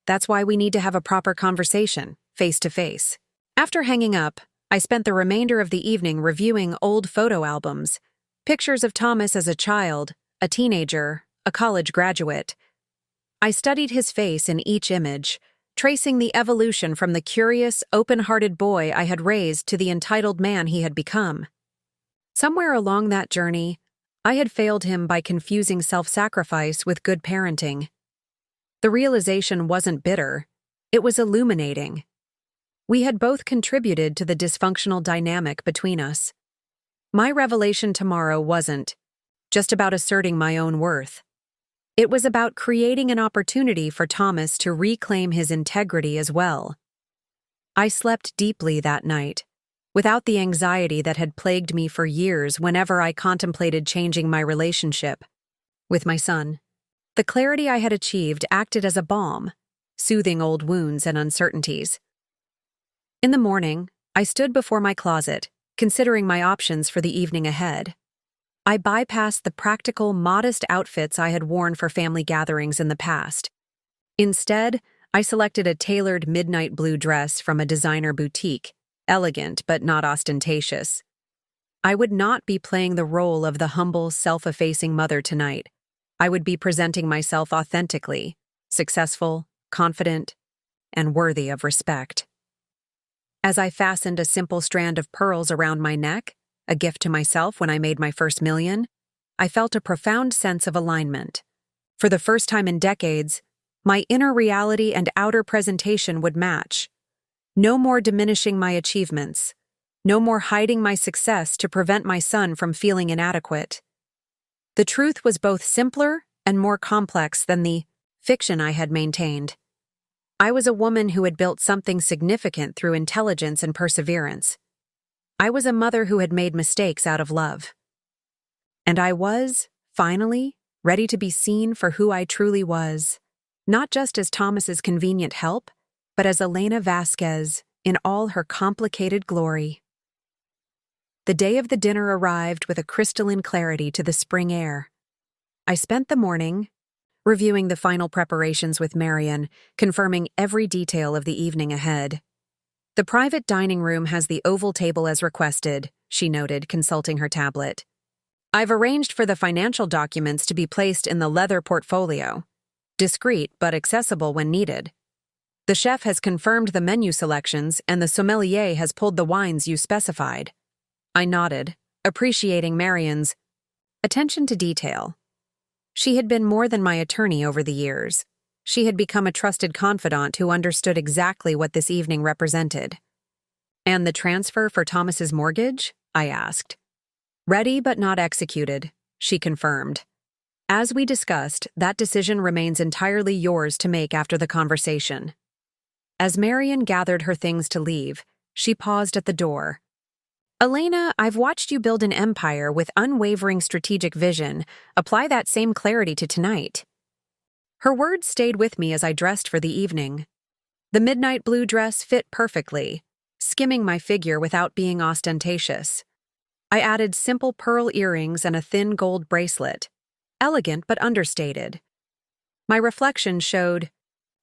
Speaker 1: "That's why we need to have a proper conversation, face to face." After hanging up, I spent the remainder of the evening reviewing old photo albums, pictures of Thomas as a child, a teenager, a college graduate. I studied his face in each image, tracing the evolution from the curious, open-hearted boy I had raised to the entitled man he had become. Somewhere along that journey, I had failed him by confusing self-sacrifice with good parenting. The realization wasn't bitter, it was illuminating. We had both contributed to the dysfunctional dynamic between us. My revelation tomorrow wasn't just about asserting my own worth. It was about creating an opportunity for Thomas to reclaim his integrity as well. I slept deeply that night, without the anxiety that had plagued me for years whenever I contemplated changing my relationship with my son. The clarity I had achieved acted as a balm, soothing old wounds and uncertainties. In the morning, I stood before my closet, considering my options for the evening ahead. I bypassed the practical, modest outfits I had worn for family gatherings in the past. Instead, I selected a tailored midnight blue dress from a designer boutique, elegant but not ostentatious. I would not be playing the role of the humble, self-effacing mother tonight. I would be presenting myself authentically, successful, confident, and worthy of respect. As I fastened a simple strand of pearls around my neck, a gift to myself when I made my first million, I felt a profound sense of alignment. For the first time in decades, my inner reality and outer presentation would match. No more diminishing my achievements. No more hiding my success to prevent my son from feeling inadequate. The truth was both simpler and more complex than the fiction I had maintained. I was a woman who had built something significant through intelligence and perseverance. I was a mother who had made mistakes out of love. And I was, finally, ready to be seen for who I truly was, not just as Thomas's convenient help, but as Elena Vasquez in all her complicated glory. The day of the dinner arrived with a crystalline clarity to the spring air. I spent the morning reviewing the final preparations with Marian, confirming every detail of the evening ahead. The private dining room has the oval table as requested, she noted, consulting her tablet. I've arranged for the financial documents to be placed in the leather portfolio. Discreet but accessible when needed. The chef has confirmed the menu selections and the sommelier has pulled the wines you specified. I nodded, appreciating Marion's attention to detail. She had been more than my attorney over the years. She had become a trusted confidant who understood exactly what this evening represented. And the transfer for Thomas's mortgage? I asked. Ready but not executed, she confirmed. As we discussed, that decision remains entirely yours to make after the conversation. As Marion gathered her things to leave, she paused at the door. Elena, I've watched you build an empire with unwavering strategic vision. Apply that same clarity to tonight. Her words stayed with me as I dressed for the evening. The midnight blue dress fit perfectly, skimming my figure without being ostentatious. I added simple pearl earrings and a thin gold bracelet, elegant but understated. My reflection showed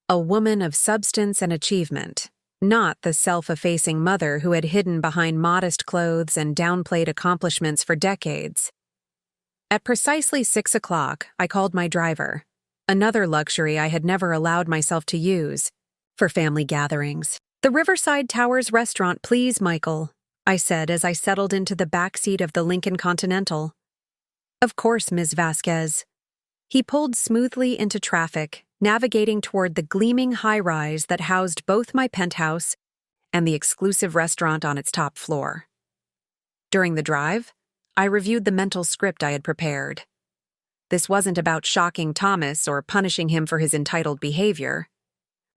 Speaker 1: a woman of substance and achievement, not the self-effacing mother who had hidden behind modest clothes and downplayed accomplishments for decades. At precisely 6 o'clock, I called my driver, another luxury I had never allowed myself to use, for family gatherings. The Riverside Towers restaurant, please, Michael, I said as I settled into the back seat of the Lincoln Continental. Of course, Ms. Vasquez. He pulled smoothly into traffic, navigating toward the gleaming high-rise that housed both my penthouse and the exclusive restaurant on its top floor. During the drive, I reviewed the mental script I had prepared. This wasn't about shocking Thomas or punishing him for his entitled behavior.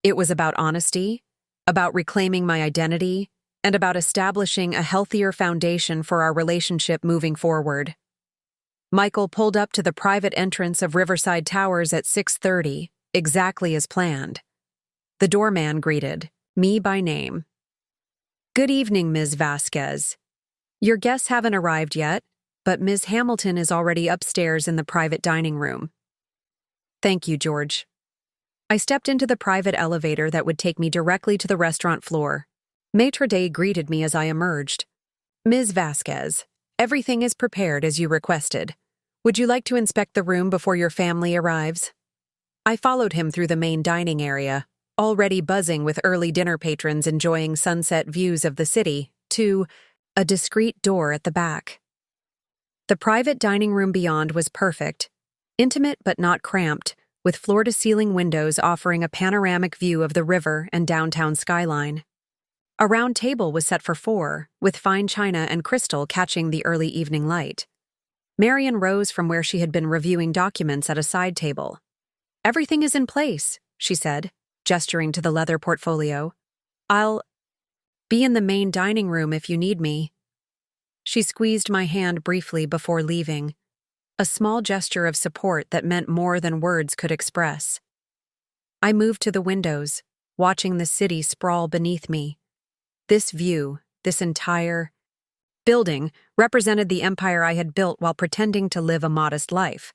Speaker 1: It was about honesty, about reclaiming my identity, and about establishing a healthier foundation for our relationship moving forward. Michael pulled up to the private entrance of Riverside Towers at 6:30, exactly as planned. The doorman greeted, me by name. Good evening, Ms. Vasquez. Your guests haven't arrived yet, but Ms. Hamilton is already upstairs in the private dining room. Thank you, George. I stepped into the private elevator that would take me directly to the restaurant floor. Maitre d' greeted me as I emerged. Ms. Vasquez, everything is prepared as you requested. Would you like to inspect the room before your family arrives? I followed him through the main dining area, already buzzing with early dinner patrons enjoying sunset views of the city, to a discreet door at the back. The private dining room beyond was perfect, intimate but not cramped, with floor-to-ceiling windows offering a panoramic view of the river and downtown skyline. A round table was set for 4, with fine china and crystal catching the early evening light. Marion rose from where she had been reviewing documents at a side table. Everything is in place, she said, gesturing to the leather portfolio. I'll be in the main dining room if you need me. She squeezed my hand briefly before leaving, a small gesture of support that meant more than words could express. I moved to the windows, watching the city sprawl beneath me. This view, this entire building, represented the empire I had built while pretending to live a modest life.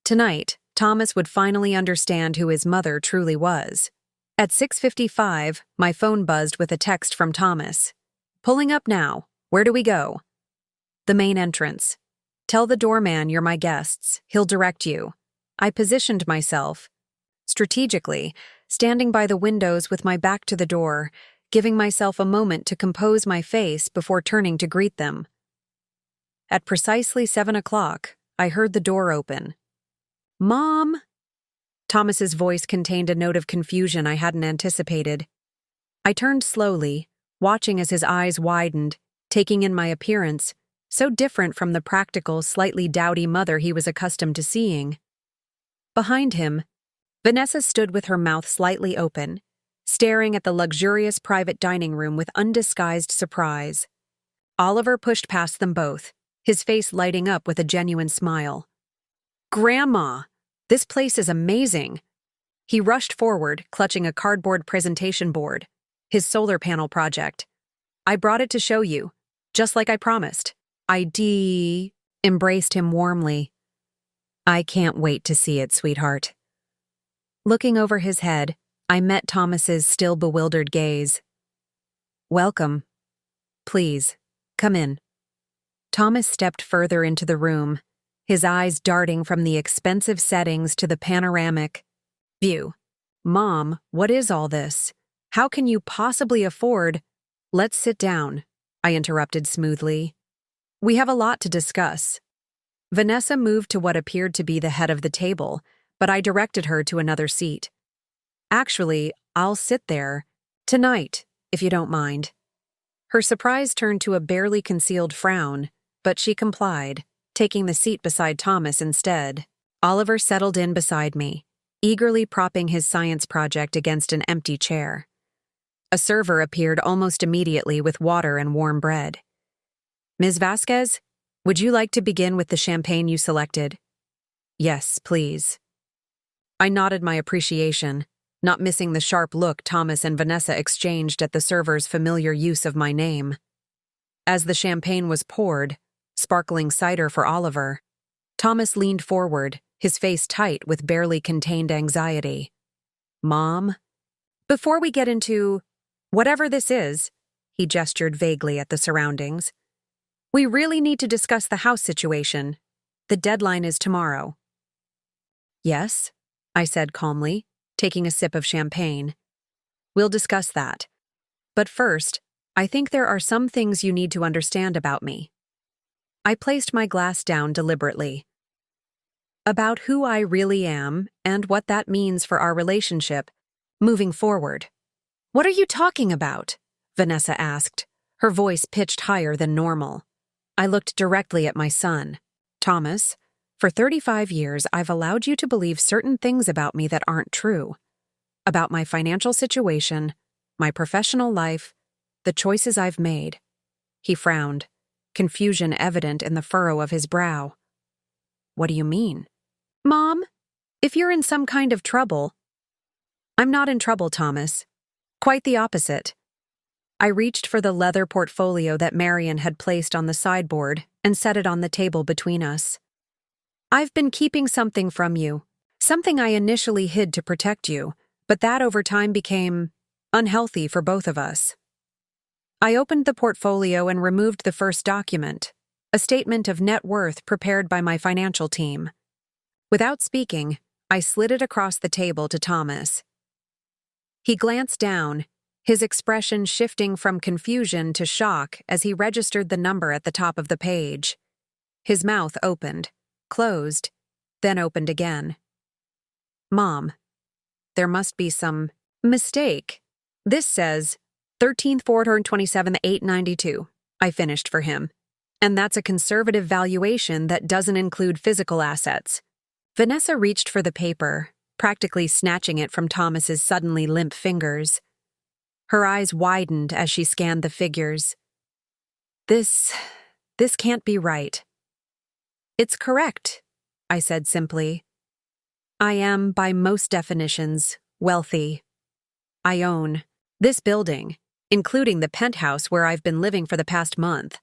Speaker 1: Tonight, Thomas would finally understand who his mother truly was. At 6:55, my phone buzzed with a text from Thomas. Pulling up now. Where do we go? The main entrance. Tell the doorman you're my guests. He'll direct you. I positioned myself, strategically, standing by the windows with my back to the door, giving myself a moment to compose my face before turning to greet them. At precisely 7 o'clock, I heard the door open. Mom! Thomas's voice contained a note of confusion I hadn't anticipated. I turned slowly, watching as his eyes widened, taking in my appearance, so different from the practical, slightly dowdy mother he was accustomed to seeing. Behind him, Vanessa stood with her mouth slightly open, staring at the luxurious private dining room with undisguised surprise. Oliver pushed past them both, his face lighting up with a genuine smile. Grandma! This place is amazing! He rushed forward, clutching a cardboard presentation board, his solar panel project. I brought it to show you, just like I promised. I embraced him warmly. I can't wait to see it, sweetheart. Looking over his head, I met Thomas's still bewildered gaze. Welcome. Please, come in. Thomas stepped further into the room, his eyes darting from the expensive settings to the panoramic view. Mom, what is all this? How can you possibly afford— Let's sit down, I interrupted smoothly. We have a lot to discuss. Vanessa moved to what appeared to be the head of the table, but I directed her to another seat. Actually, I'll sit there tonight, if you don't mind. Her surprise turned to a barely concealed frown, but she complied, taking the seat beside Thomas instead. Oliver settled in beside me, eagerly propping his science project against an empty chair. A server appeared almost immediately with water and warm bread. Ms. Vasquez, would you like to begin with the champagne you selected? Yes, please. I nodded my appreciation, not missing the sharp look Thomas and Vanessa exchanged at the server's familiar use of my name. As the champagne was poured, sparkling cider for Oliver, Thomas leaned forward, his face tight with barely contained anxiety. Mom? Before we get into whatever this is, he gestured vaguely at the surroundings, we really need to discuss the house situation. The deadline is tomorrow. Yes, I said calmly, taking a sip of champagne. We'll discuss that. But first, I think there are some things you need to understand about me. I placed my glass down deliberately. About who I really am and what that means for our relationship moving forward. What are you talking about? Vanessa asked, her voice pitched higher than normal. I looked directly at my son. Thomas, for 35 years I've allowed you to believe certain things about me that aren't true. About my financial situation, my professional life, the choices I've made. He frowned, confusion evident in the furrow of his brow. What do you mean? Mom, if you're in some kind of trouble— I'm not in trouble, Thomas. Quite the opposite. I reached for the leather portfolio that Marion had placed on the sideboard and set it on the table between us. I've been keeping something from you, something I initially hid to protect you, but that over time became unhealthy for both of us. I opened the portfolio and removed the first document, a statement of net worth prepared by my financial team. Without speaking, I slid it across the table to Thomas. He glanced down, his expression shifting from confusion to shock as he registered the number at the top of the page. His mouth opened, closed, then opened again. Mom, there must be some mistake. This says 13th 427th 892. I finished for him. And that's a conservative valuation that doesn't include physical assets. Vanessa reached for the paper, practically snatching it from Thomas's suddenly limp fingers. Her eyes widened as she scanned the figures. This can't be right. It's correct, I said simply. I am, by most definitions, wealthy. I own this building, including the penthouse where I've been living for the past month.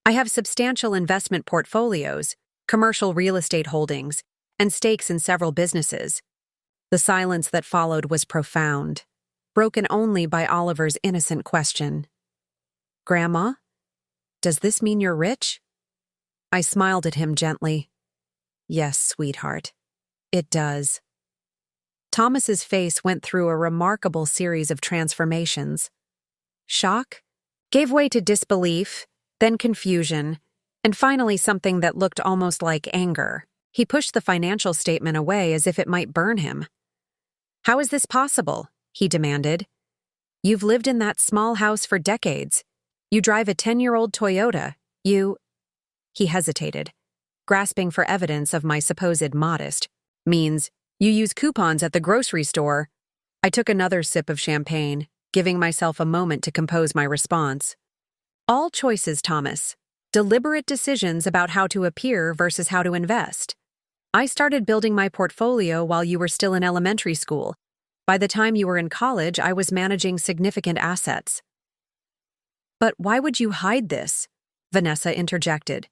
Speaker 1: I have substantial investment portfolios, commercial real estate holdings, and stakes in several businesses. The silence that followed was profound, broken only by Oliver's innocent question. Grandma, does this mean you're rich? I smiled at him gently. Yes, sweetheart, it does. Thomas's face went through a remarkable series of transformations. Shock gave way to disbelief, then confusion, and finally something that looked almost like anger. He pushed the financial statement away as if it might burn him. How is this possible? He demanded. You've lived in that small house for decades. You drive a 10-year-old Toyota. He hesitated, grasping for evidence of my supposed modest means. You use coupons at the grocery store. I took another sip of champagne, giving myself a moment to compose my response. All choices, Thomas. Deliberate decisions about how to appear versus how to invest. I started building my portfolio while you were still in elementary school. By the time you were in college, I was managing significant assets. But why would you hide this? Vanessa interjected.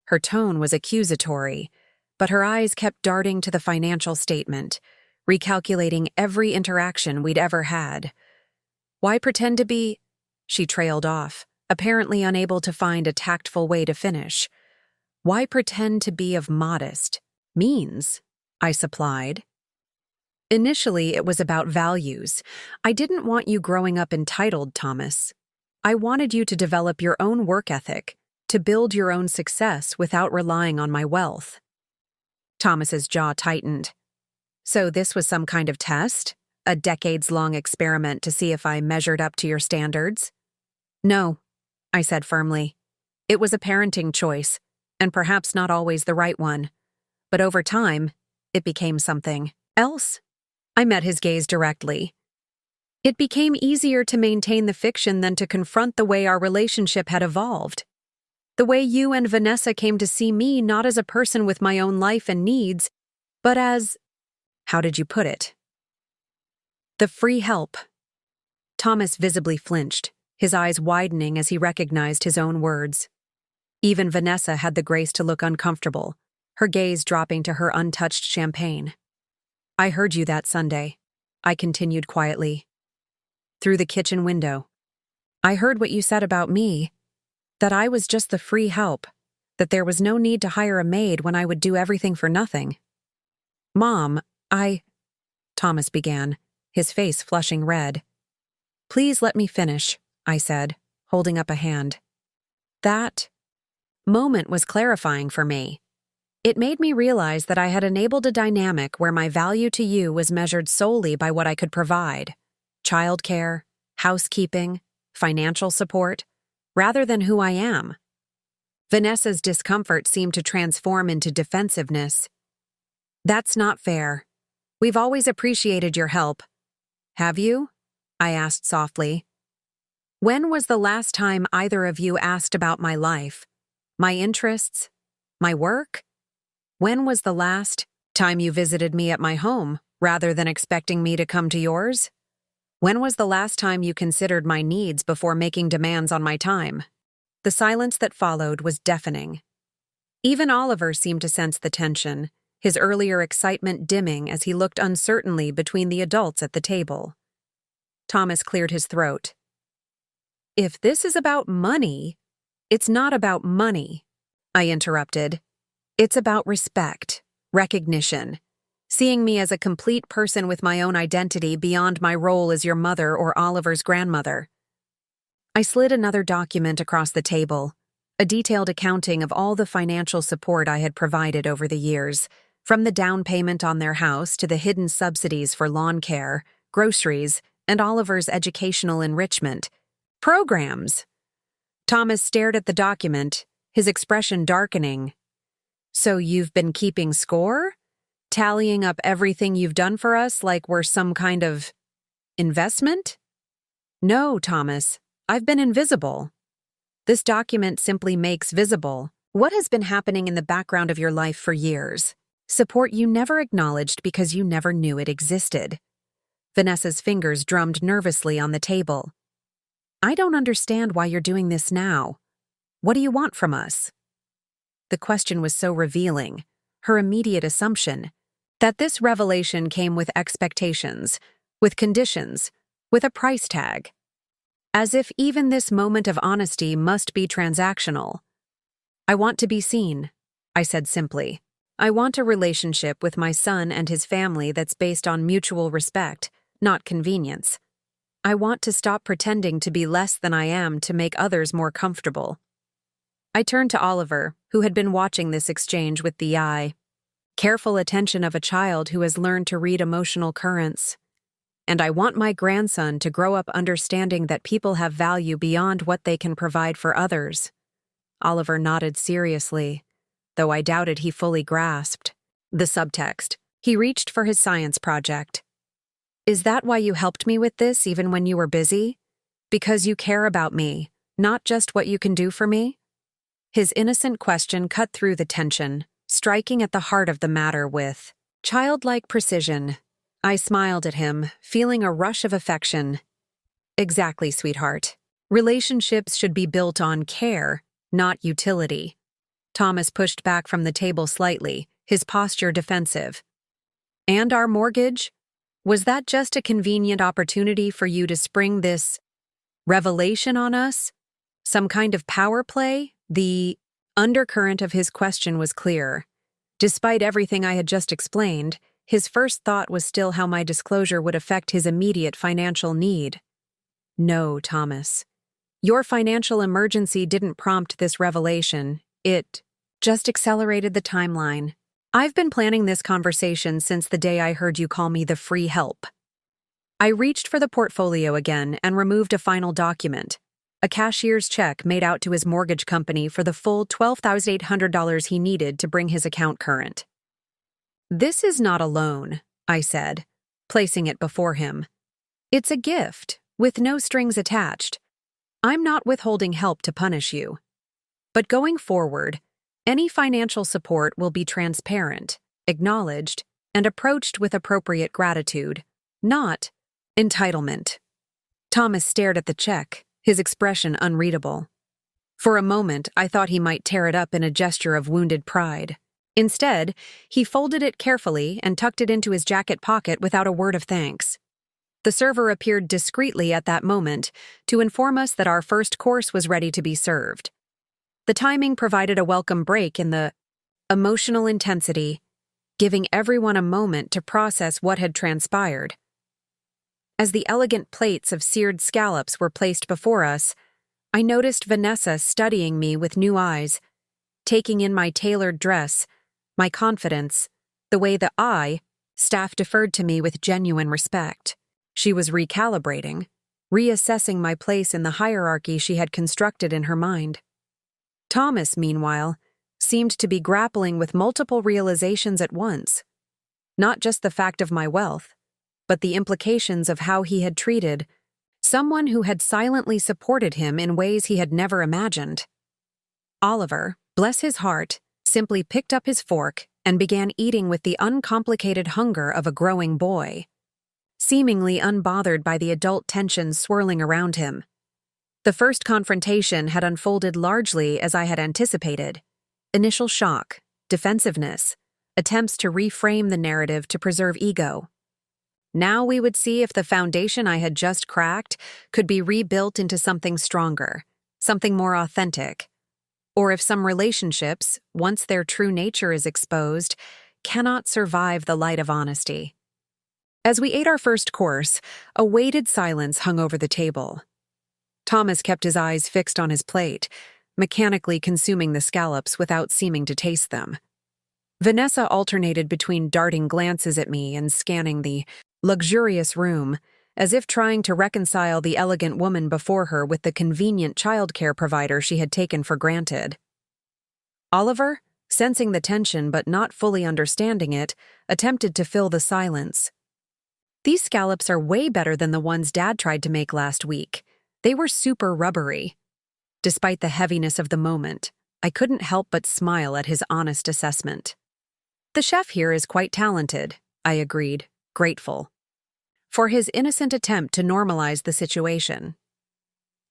Speaker 1: Her tone was accusatory, but her eyes kept darting to the financial statement, recalculating every interaction we'd ever had. Why pretend to be— She trailed off, apparently unable to find a tactful way to finish. Why pretend to be of modest means? I supplied. Initially, it was about values. I didn't want you growing up entitled, Thomas. I wanted you to develop your own work ethic, to build your own success without relying on my wealth. Thomas's jaw tightened. So this was some kind of test? A decades-long experiment to see if I measured up to your standards? No, I said firmly. It was a parenting choice, and perhaps not always the right one. But over time, it became something else. I met his gaze directly. It became easier to maintain the fiction than to confront the way our relationship had evolved. The way you and Vanessa came to see me not as a person with my own life and needs, but as, how did you put it? The free help. Thomas visibly flinched, his eyes widening as he recognized his own words. Even Vanessa had the grace to look uncomfortable, her gaze dropping to her untouched champagne. I heard you that Sunday, I continued quietly. Through the kitchen window. I heard what you said about me, that I was just the free help, that there was no need to hire a maid when I would do everything for nothing. Mom, Thomas began, his face flushing red. Please let me finish, I said, holding up a hand. That moment was clarifying for me. It made me realize that I had enabled a dynamic where my value to you was measured solely by what I could provide: childcare, housekeeping, financial support, rather than who I am. Vanessa's discomfort seemed to transform into defensiveness. That's not fair. We've always appreciated your help. Have you? I asked softly. When was the last time either of you asked about my life, my interests, my work? When was the last time you visited me at my home, rather than expecting me to come to yours? When was the last time you considered my needs before making demands on my time? The silence that followed was deafening. Even Oliver seemed to sense the tension, his earlier excitement dimming as he looked uncertainly between the adults at the table. Thomas cleared his throat. If this is about money, it's not about money, I interrupted. It's about respect, recognition, seeing me as a complete person with my own identity beyond my role as your mother or Oliver's grandmother. I slid another document across the table, a detailed accounting of all the financial support I had provided over the years, from the down payment on their house to the hidden subsidies for lawn care, groceries, and Oliver's educational enrichment programs. Thomas stared at the document, his expression darkening. So you've been keeping score? Tallying up everything you've done for us like we're some kind of investment? No, Thomas, I've been invisible. This document simply makes visible what has been happening in the background of your life for years. Support you never acknowledged because you never knew it existed. Vanessa's fingers drummed nervously on the table. I don't understand why you're doing this now. What do you want from us? The question was so revealing, her immediate assumption, that this revelation came with expectations, with conditions, with a price tag. As if even this moment of honesty must be transactional. I want to be seen, I said simply. I want a relationship with my son and his family that's based on mutual respect, not convenience. I want to stop pretending to be less than I am to make others more comfortable. I turned to Oliver, who had been watching this exchange with the eye. Careful attention of a child who has learned to read emotional currents. And I want my grandson to grow up understanding that people have value beyond what they can provide for others. Oliver nodded seriously, though I doubted he fully grasped the subtext. He reached for his science project. Is that why you helped me with this even when you were busy? Because you care about me, not just what you can do for me? His innocent question cut through the tension, striking at the heart of the matter with childlike precision. I smiled at him, feeling a rush of affection. Exactly, sweetheart. Relationships should be built on care, not utility. Thomas pushed back from the table slightly, his posture defensive. And our mortgage? Was that just a convenient opportunity for you to spring this revelation on us? Some kind of power play? The undercurrent of his question was clear. Despite everything I had just explained, his first thought was still how my disclosure would affect his immediate financial need. No, Thomas. Your financial emergency didn't prompt this revelation. It just accelerated the timeline. I've been planning this conversation since the day I heard you call me the free help. I reached for the portfolio again and removed a final document, a cashier's check made out to his mortgage company for the full $12,800 he needed to bring his account current. This is not a loan, I said, placing it before him. It's a gift, with no strings attached. I'm not withholding help to punish you. But going forward, any financial support will be transparent, acknowledged, and approached with appropriate gratitude, not entitlement. Thomas stared at the check, his expression unreadable. For a moment, I thought he might tear it up in a gesture of wounded pride. Instead, he folded it carefully and tucked it into his jacket pocket without a word of thanks. The server appeared discreetly at that moment to inform us that our first course was ready to be served. The timing provided a welcome break in the emotional intensity, giving everyone a moment to process what had transpired. As the elegant plates of seared scallops were placed before us, I noticed Vanessa studying me with new eyes, taking in my tailored dress, my confidence, the way the staff deferred to me with genuine respect. She was recalibrating, reassessing my place in the hierarchy she had constructed in her mind. Thomas, meanwhile, seemed to be grappling with multiple realizations at once. Not just the fact of my wealth, but the implications of how he had treated someone who had silently supported him in ways he had never imagined. Oliver, bless his heart, simply picked up his fork and began eating with the uncomplicated hunger of a growing boy, seemingly unbothered by the adult tensions swirling around him. The first confrontation had unfolded largely as I had anticipated. Initial shock, defensiveness, attempts to reframe the narrative to preserve ego. Now we would see if the foundation I had just cracked could be rebuilt into something stronger, something more authentic, or if some relationships, once their true nature is exposed, cannot survive the light of honesty. As we ate our first course, a weighted silence hung over the table. Thomas kept his eyes fixed on his plate, mechanically consuming the scallops without seeming to taste them. Vanessa alternated between darting glances at me and scanning the luxurious room, as if trying to reconcile the elegant woman before her with the convenient childcare provider she had taken for granted. Oliver, sensing the tension but not fully understanding it, attempted to fill the silence. These scallops are way better than the ones Dad tried to make last week. They were super rubbery. Despite the heaviness of the moment, I couldn't help but smile at his honest assessment. The chef here is quite talented, I agreed, grateful for his innocent attempt to normalize the situation.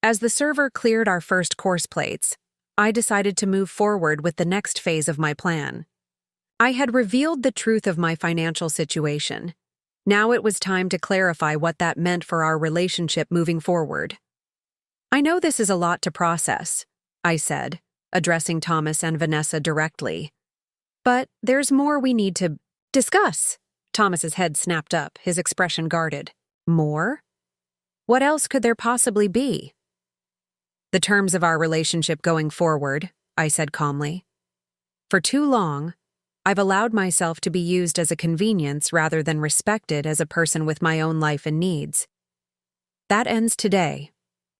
Speaker 1: As the server cleared our first course plates, I decided to move forward with the next phase of my plan. I had revealed the truth of my financial situation. Now it was time to clarify what that meant for our relationship moving forward. I know this is a lot to process, I said, addressing Thomas and Vanessa directly. But there's more we need to discuss. Thomas's head snapped up, his expression guarded. More? What else could there possibly be? The terms of our relationship going forward, I said calmly. For too long, I've allowed myself to be used as a convenience rather than respected as a person with my own life and needs. That ends today.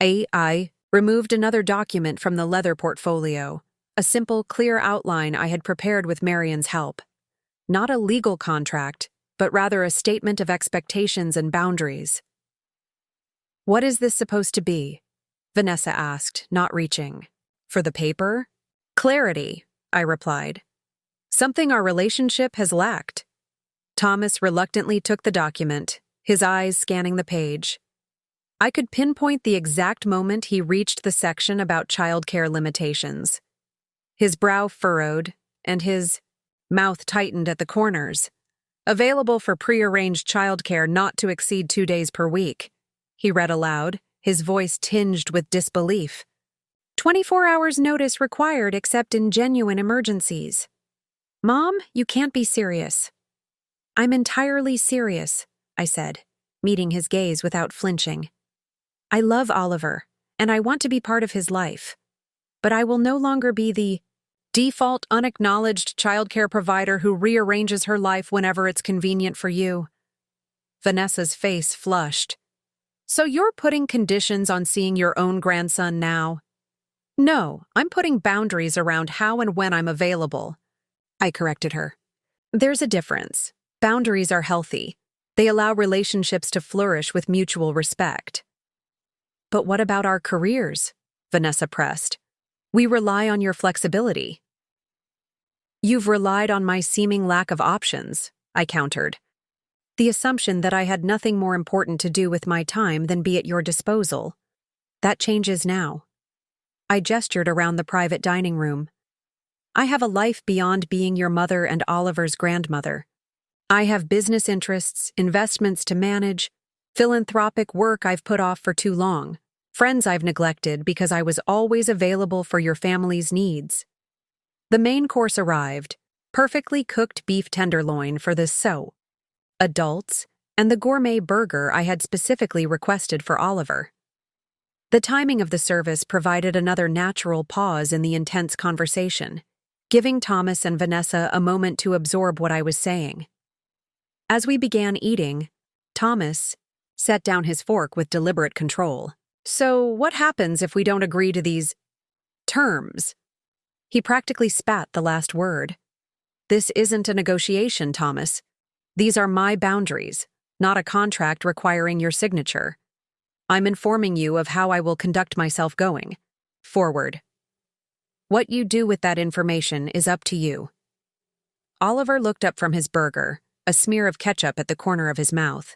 Speaker 1: I removed another document from the leather portfolio, a simple, clear outline I had prepared with Marion's help. Not a legal contract, but rather a statement of expectations and boundaries. What is this supposed to be? Vanessa asked, not reaching. For the paper? Clarity, I replied. Something our relationship has lacked. Thomas reluctantly took the document, his eyes scanning the page. I could pinpoint the exact moment he reached the section about childcare limitations. His brow furrowed, and his mouth tightened at the corners. Available for prearranged childcare not to exceed 2 days per week. He read aloud, his voice tinged with disbelief. 24 hours notice required except in genuine emergencies. Mom, you can't be serious. I'm entirely serious, I said, meeting his gaze without flinching. I love Oliver, and I want to be part of his life. But I will no longer be the default unacknowledged childcare provider who rearranges her life whenever it's convenient for you. Vanessa's face flushed. So you're putting conditions on seeing your own grandson now? No, I'm putting boundaries around how and when I'm available. I corrected her. There's a difference. Boundaries are healthy. They allow relationships to flourish with mutual respect. But what about our careers? Vanessa pressed. We rely on your flexibility. You've relied on my seeming lack of options, I countered. The assumption that I had nothing more important to do with my time than be at your disposal. That changes now. I gestured around the private dining room. I have a life beyond being your mother and Oliver's grandmother. I have business interests, investments to manage, philanthropic work I've put off for too long, friends I've neglected because I was always available for your family's needs. The main course arrived, perfectly cooked beef tenderloin for the adults, and the gourmet burger I had specifically requested for Oliver. The timing of the service provided another natural pause in the intense conversation, giving Thomas and Vanessa a moment to absorb what I was saying. As we began eating, Thomas set down his fork with deliberate control. So what happens if we don't agree to these terms? He practically spat the last word. This isn't a negotiation, Thomas. These are my boundaries, not a contract requiring your signature. I'm informing you of how I will conduct myself going forward. What you do with that information is up to you. Oliver looked up from his burger, a smear of ketchup at the corner of his mouth.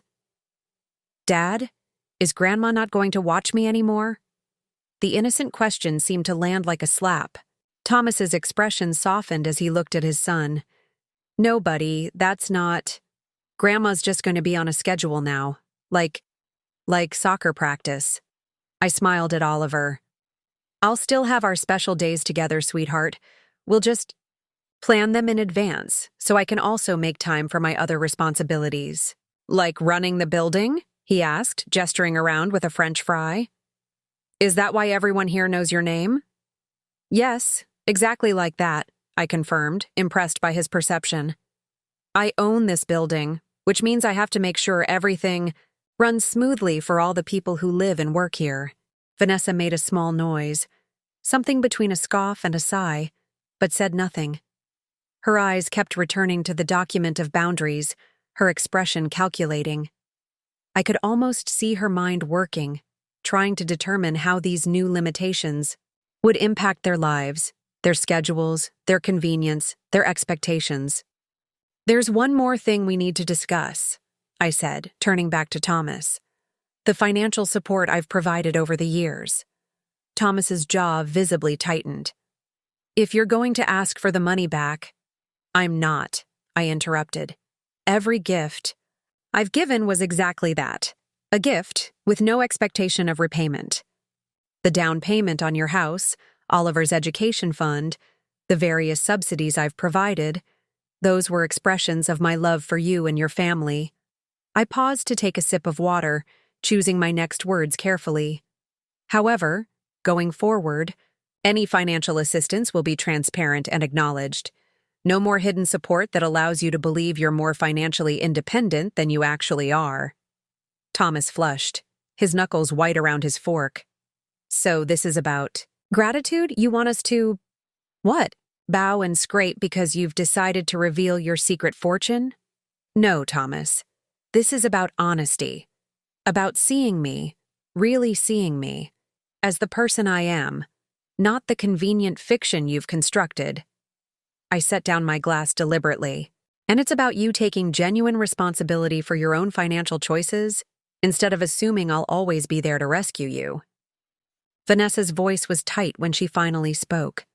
Speaker 1: Dad, is Grandma not going to watch me anymore? The innocent question seemed to land like a slap. Thomas's expression softened as he looked at his son. No, buddy, that's not. Grandma's just going to be on a schedule now, like soccer practice. I smiled at Oliver. I'll still have our special days together, sweetheart. We'll just plan them in advance, so I can also make time for my other responsibilities. Like running the building? He asked, gesturing around with a French fry. Is that why everyone here knows your name? Yes, exactly like that, I confirmed, impressed by his perception. I own this building, which means I have to make sure everything runs smoothly for all the people who live and work here. Vanessa made a small noise, something between a scoff and a sigh, but said nothing. Her eyes kept returning to the document of boundaries, her expression calculating. I could almost see her mind working, trying to determine how these new limitations would impact their lives, their schedules, their convenience, their expectations. There's one more thing we need to discuss, I said, turning back to Thomas. The financial support I've provided over the years. Thomas's jaw visibly tightened. If you're going to ask for the money back, I'm not, I interrupted. Every gift I've given was exactly that, a gift with no expectation of repayment. The down payment on your house, Oliver's education fund, the various subsidies I've provided, those were expressions of my love for you and your family. I paused to take a sip of water, choosing my next words carefully. However, going forward, any financial assistance will be transparent and acknowledged. No more hidden support that allows you to believe you're more financially independent than you actually are. Thomas flushed, his knuckles white around his fork. So this is about gratitude? You want us to, what? Bow and scrape because you've decided to reveal your secret fortune? No, Thomas. This is about honesty. About seeing me, really seeing me, as the person I am, not the convenient fiction you've constructed. I set down my glass deliberately, and it's about you taking genuine responsibility for your own financial choices instead of assuming I'll always be there to rescue you. Vanessa's voice was tight when she finally spoke.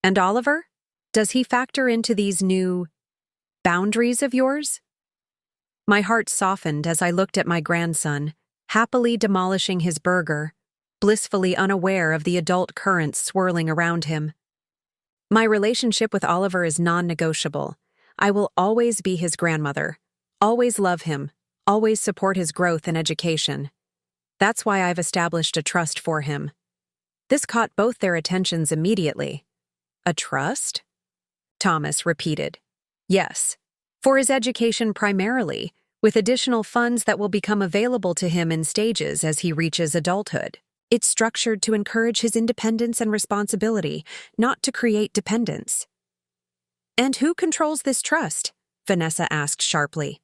Speaker 1: And Oliver? Does he factor into these new boundaries of yours? My heart softened as I looked at my grandson, happily demolishing his burger, blissfully unaware of the adult currents swirling around him. My relationship with Oliver is non-negotiable. I will always be his grandmother, always love him, always support his growth and education. That's why I've established a trust for him. This caught both their attentions immediately. A trust? Thomas repeated. Yes, for his education primarily, with additional funds that will become available to him in stages as he reaches adulthood. It's structured to encourage his independence and responsibility, not to create dependence. And who controls this trust? Vanessa asked sharply.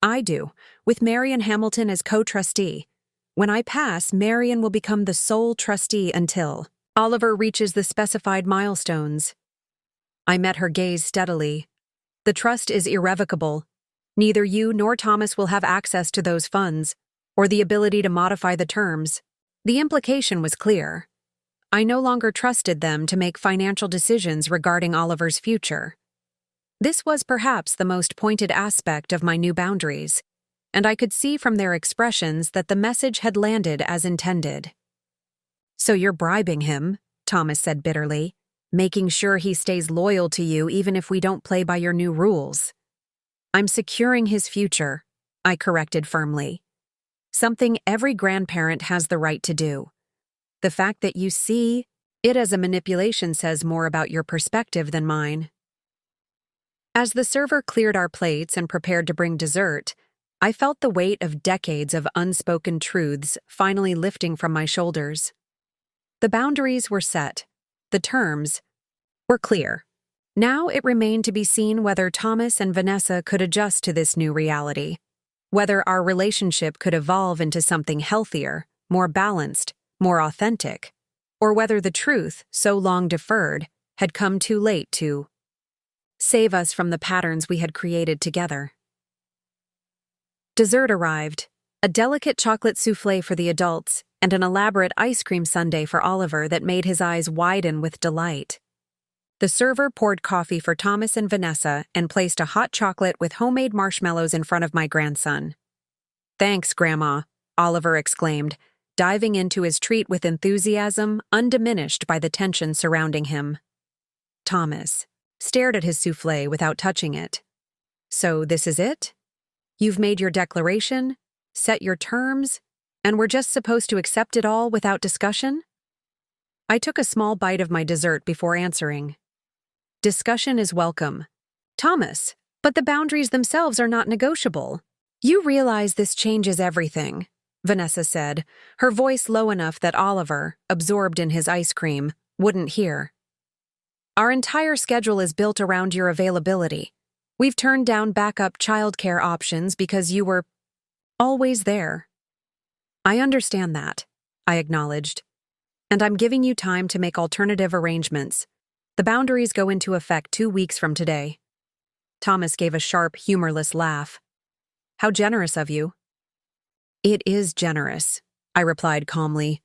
Speaker 1: I do, with Marion Hamilton as co-trustee. When I pass, Marion will become the sole trustee until Oliver reaches the specified milestones. I met her gaze steadily. The trust is irrevocable. Neither you nor Thomas will have access to those funds, or the ability to modify the terms. The implication was clear. I no longer trusted them to make financial decisions regarding Oliver's future. This was perhaps the most pointed aspect of my new boundaries, and I could see from their expressions that the message had landed as intended. So you're bribing him, Thomas said bitterly, making sure he stays loyal to you even if we don't play by your new rules. I'm securing his future, I corrected firmly. Something every grandparent has the right to do. The fact that you see it as a manipulation says more about your perspective than mine. As the server cleared our plates and prepared to bring dessert, I felt the weight of decades of unspoken truths finally lifting from my shoulders. The boundaries were set. The terms were clear. Now it remained to be seen whether Thomas and Vanessa could adjust to this new reality, whether our relationship could evolve into something healthier, more balanced, more authentic, or whether the truth, so long deferred, had come too late to save us from the patterns we had created together. Dessert arrived, a delicate chocolate soufflé for the adults and an elaborate ice cream sundae for Oliver that made his eyes widen with delight. The server poured coffee for Thomas and Vanessa and placed a hot chocolate with homemade marshmallows in front of my grandson. Thanks, Grandma, Oliver exclaimed, diving into his treat with enthusiasm undiminished by the tension surrounding him. Thomas stared at his soufflé without touching it. So this is it? You've made your declaration, set your terms, and we're just supposed to accept it all without discussion? I took a small bite of my dessert before answering. Discussion is welcome. Thomas, but the boundaries themselves are not negotiable. You realize this changes everything, Vanessa said, her voice low enough that Oliver, absorbed in his ice cream, wouldn't hear. Our entire schedule is built around your availability. We've turned down backup childcare options because you were always there. I understand that, I acknowledged. And I'm giving you time to make alternative arrangements. The boundaries go into effect 2 weeks from today. Thomas gave a sharp, humorless laugh. How generous of you. It is generous, I replied calmly.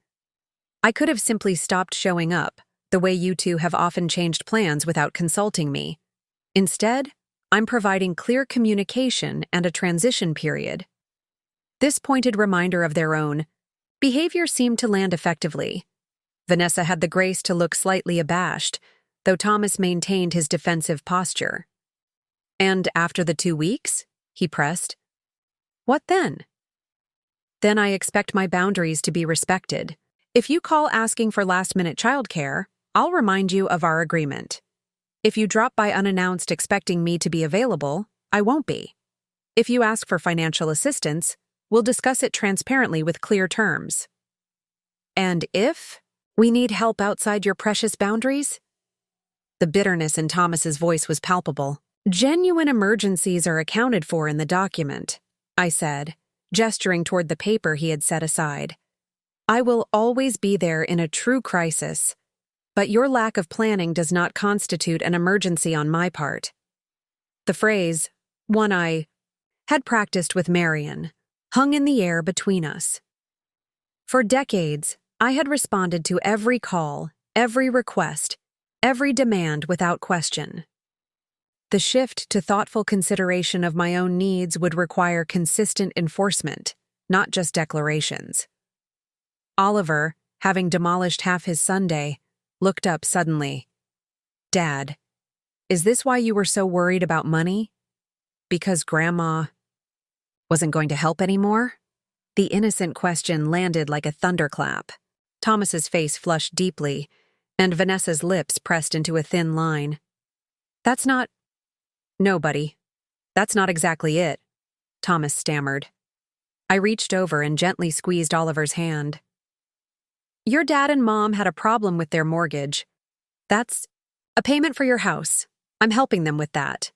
Speaker 1: I could have simply stopped showing up, the way you two have often changed plans without consulting me. Instead, I'm providing clear communication and a transition period. This pointed reminder of their own behavior seemed to land effectively. Vanessa had the grace to look slightly abashed, though Thomas maintained his defensive posture. And after the 2 weeks? He pressed. What then? Then I expect my boundaries to be respected. If you call asking for last-minute childcare, I'll remind you of our agreement. If you drop by unannounced expecting me to be available, I won't be. If you ask for financial assistance, we'll discuss it transparently with clear terms. And if we need help outside your precious boundaries? The bitterness in Thomas's voice was palpable. Genuine emergencies are accounted for in the document, I said, gesturing toward the paper he had set aside. I will always be there in a true crisis, but your lack of planning does not constitute an emergency on my part. The phrase, one I had practiced with Marion, hung in the air between us. For decades, I had responded to every call, every request, every demand without question. The shift to thoughtful consideration of my own needs would require consistent enforcement, not just declarations. Oliver having demolished half his Sunday, looked up suddenly. "Dad, is this why you were so worried about money? Because Grandma wasn't going to help anymore?" The innocent question landed like a thunderclap. Thomas's face flushed deeply, and Vanessa's lips pressed into a thin line. No, buddy. That's not exactly it," Thomas stammered. I reached over and gently squeezed Oliver's hand. "Your dad and mom had a problem with their mortgage. That's a payment for your house. I'm helping them with that.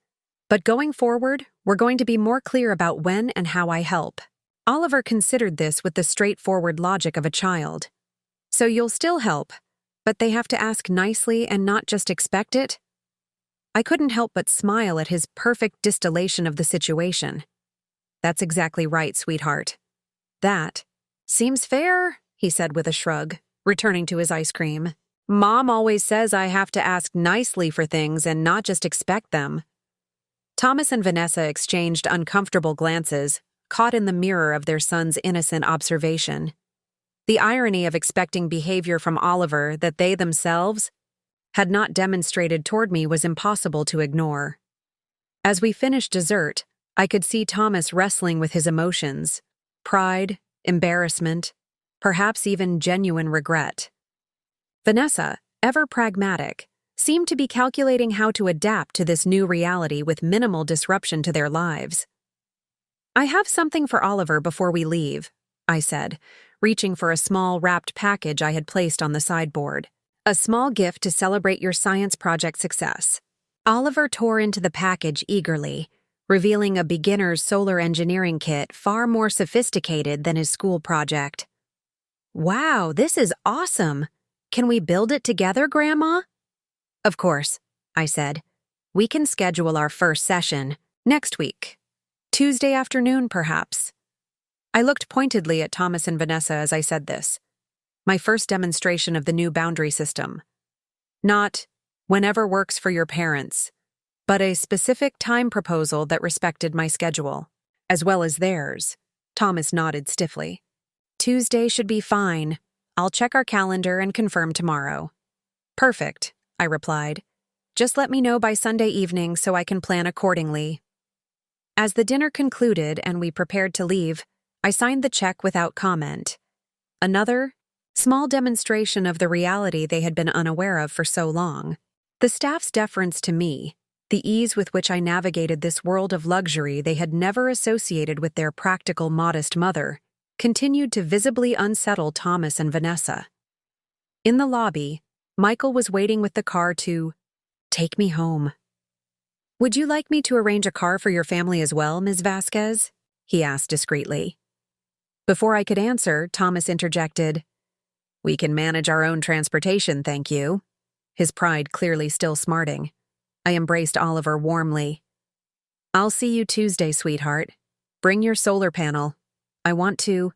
Speaker 1: But going forward, we're going to be more clear about when and how I help." Oliver considered this with the straightforward logic of a child. "So you'll still help, but they have to ask nicely and not just expect it?" I couldn't help but smile at his perfect distillation of the situation. "That's exactly right, sweetheart." "That seems fair," he said with a shrug, returning to his ice cream. "Mom always says I have to ask nicely for things and not just expect them." Thomas and Vanessa exchanged uncomfortable glances, caught in the mirror of their son's innocent observation. The irony of expecting behavior from Oliver that they themselves had not demonstrated toward me was impossible to ignore. As we finished dessert, I could see Thomas wrestling with his emotions: pride, embarrassment, perhaps even genuine regret. Vanessa, ever pragmatic, seemed to be calculating how to adapt to this new reality with minimal disruption to their lives. "I have something for Oliver before we leave," I said, reaching for a small wrapped package I had placed on the sideboard. "A small gift to celebrate your science project success." Oliver tore into the package eagerly, revealing a beginner's solar engineering kit far more sophisticated than his school project. "Wow, this is awesome! Can we build it together, Grandma?" "Of course," I said. "We can schedule our first session next week. Tuesday afternoon, perhaps." I looked pointedly at Thomas and Vanessa as I said this. My first demonstration of the new boundary system. Not whenever works for your parents, but a specific time proposal that respected my schedule, as well as theirs. Thomas nodded stiffly. "Tuesday should be fine. I'll check our calendar and confirm tomorrow." "Perfect," I replied. "Just let me know by Sunday evening so I can plan accordingly." As the dinner concluded and we prepared to leave, I signed the check without comment. Another small demonstration of the reality they had been unaware of for so long. The staff's deference to me, the ease with which I navigated this world of luxury they had never associated with their practical, modest mother, continued to visibly unsettle Thomas and Vanessa. In the lobby, Michael was waiting with the car to take me home. "Would you like me to arrange a car for your family as well, Ms. Vasquez?" he asked discreetly. Before I could answer, Thomas interjected, "We can manage our own transportation, thank you," his pride clearly still smarting. I embraced Oliver warmly. "I'll see you Tuesday, sweetheart. Bring your solar panel. I want to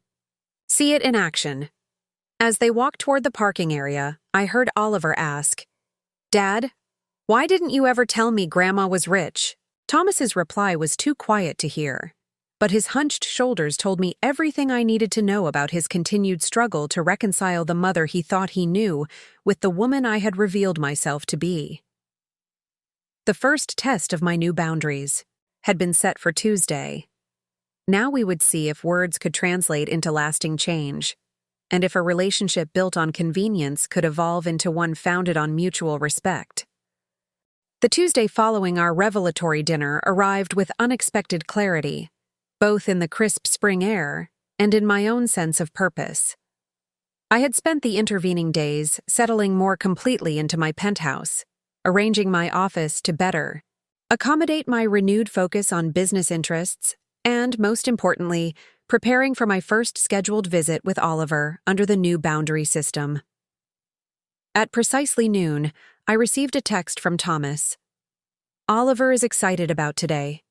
Speaker 1: see it in action." As they walked toward the parking area, I heard Oliver ask, "Dad, why didn't you ever tell me Grandma was rich?" Thomas's reply was too quiet to hear, but his hunched shoulders told me everything I needed to know about his continued struggle to reconcile the mother he thought he knew with the woman I had revealed myself to be. The first test of my new boundaries had been set for Tuesday. Now we would see if words could translate into lasting change, and if a relationship built on convenience could evolve into one founded on mutual respect. The Tuesday following our revelatory dinner arrived with unexpected clarity, both in the crisp spring air and in my own sense of purpose. I had spent the intervening days settling more completely into my penthouse, arranging my office to better accommodate my renewed focus on business interests, and, most importantly, preparing for my first scheduled visit with Oliver under the new boundary system. At precisely noon, I received a text from Thomas. "Oliver is excited about today.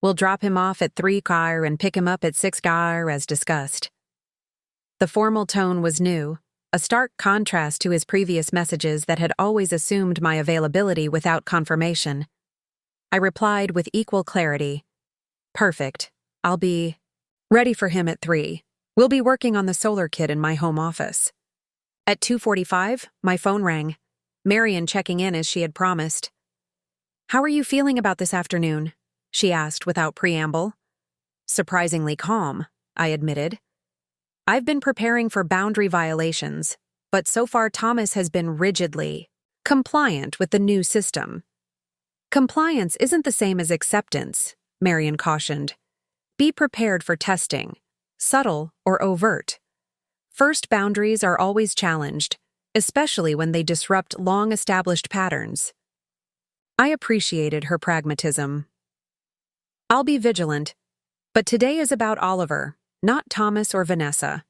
Speaker 1: We'll drop him off at 3 car and pick him up at 6 car as discussed." The formal tone was new, a stark contrast to his previous messages that had always assumed my availability without confirmation. I replied with equal clarity, "Perfect. I'll be ready for him at 3. We'll be working on the solar kit in my home office." At 2:45, my phone rang. Marion checking in as she had promised. "How are you feeling about this afternoon?" she asked without preamble. "Surprisingly calm," I admitted. "I've been preparing for boundary violations, but so far Thomas has been rigidly compliant with the new system." "Compliance isn't the same as acceptance," Marion cautioned. "Be prepared for testing, subtle or overt. First boundaries are always challenged, especially when they disrupt long-established patterns." I appreciated her pragmatism. "I'll be vigilant, but today is about Oliver, not Thomas or Vanessa.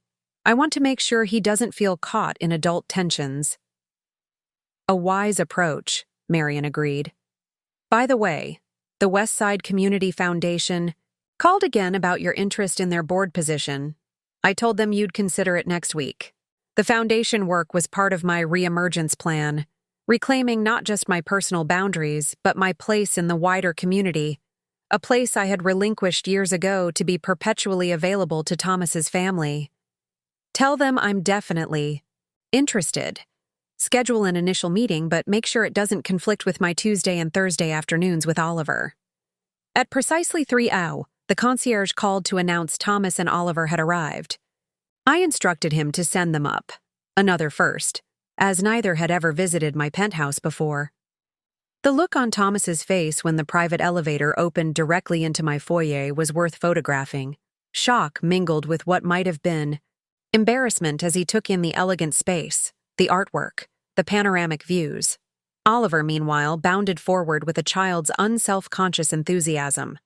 Speaker 1: I want to make sure he doesn't feel caught in adult tensions." "A wise approach," Marion agreed. "By the way, the West Side Community Foundation called again about your interest in their board position. I told them you'd consider it next week. The foundation work was part of my reemergence plan, reclaiming not just my personal boundaries, but my place in the wider community, a place I had relinquished years ago to be perpetually available to Thomas's family. Tell them I'm definitely interested. Schedule an initial meeting, but make sure it doesn't conflict with my Tuesday and Thursday afternoons with Oliver." At precisely 3 hours, the concierge called to announce Thomas and Oliver had arrived. I instructed him to send them up, another first, as neither had ever visited my penthouse before. The look on Thomas's face when the private elevator opened directly into my foyer was worth photographing. Shock mingled with what might have been embarrassment as he took in the elegant space, the artwork, the panoramic views. Oliver, meanwhile, bounded forward with a child's unself-conscious enthusiasm.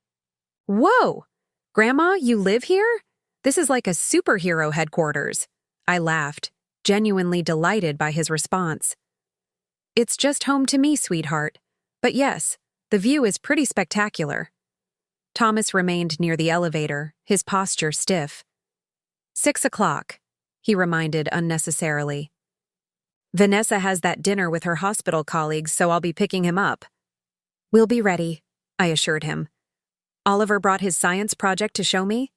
Speaker 1: "Whoa! Grandma, you live here? This is like a superhero headquarters." I laughed, genuinely delighted by his response. "It's just home to me, sweetheart. But yes, the view is pretty spectacular." Thomas remained near the elevator, his posture stiff. 6 o'clock, he reminded unnecessarily. "Vanessa has that dinner with her hospital colleagues, so I'll be picking him up." "We'll be ready," I assured him. "Oliver brought his science project to show me?"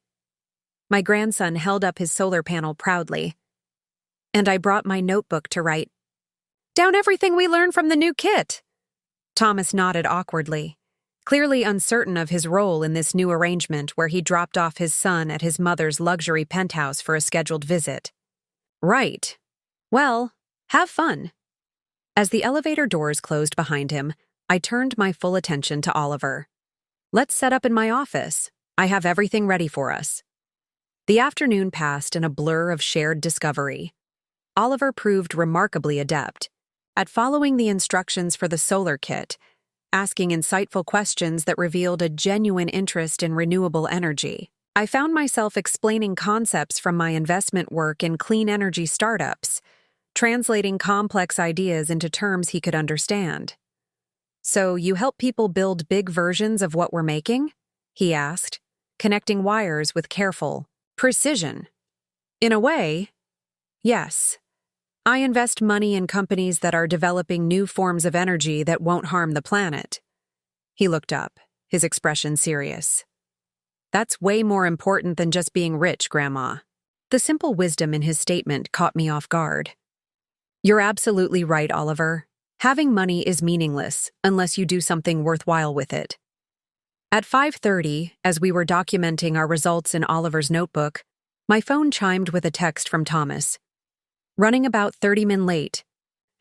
Speaker 1: My grandson held up his solar panel proudly. "And I brought my notebook to write down everything we learned from the new kit." Thomas nodded awkwardly, clearly uncertain of his role in this new arrangement where he dropped off his son at his mother's luxury penthouse for a scheduled visit. "Right. Well, have fun." As the elevator doors closed behind him, I turned my full attention to Oliver. "Let's set up in my office. I have everything ready for us." The afternoon passed in a blur of shared discovery. Oliver proved remarkably adept at following the instructions for the solar kit, asking insightful questions that revealed a genuine interest in renewable energy. I found myself explaining concepts from my investment work in clean energy startups, translating complex ideas into terms he could understand. "So you help people build big versions of what we're making?" he asked, connecting wires with careful precision. "In a way, yes. I invest money in companies that are developing new forms of energy that won't harm the planet." He looked up, his expression serious. "That's way more important than just being rich, Grandma." The simple wisdom in his statement caught me off guard. "You're absolutely right, Oliver. Having money is meaningless unless you do something worthwhile with it." At 5:30, as we were documenting our results in Oliver's notebook, my phone chimed with a text from Thomas. "Running about 30 min late.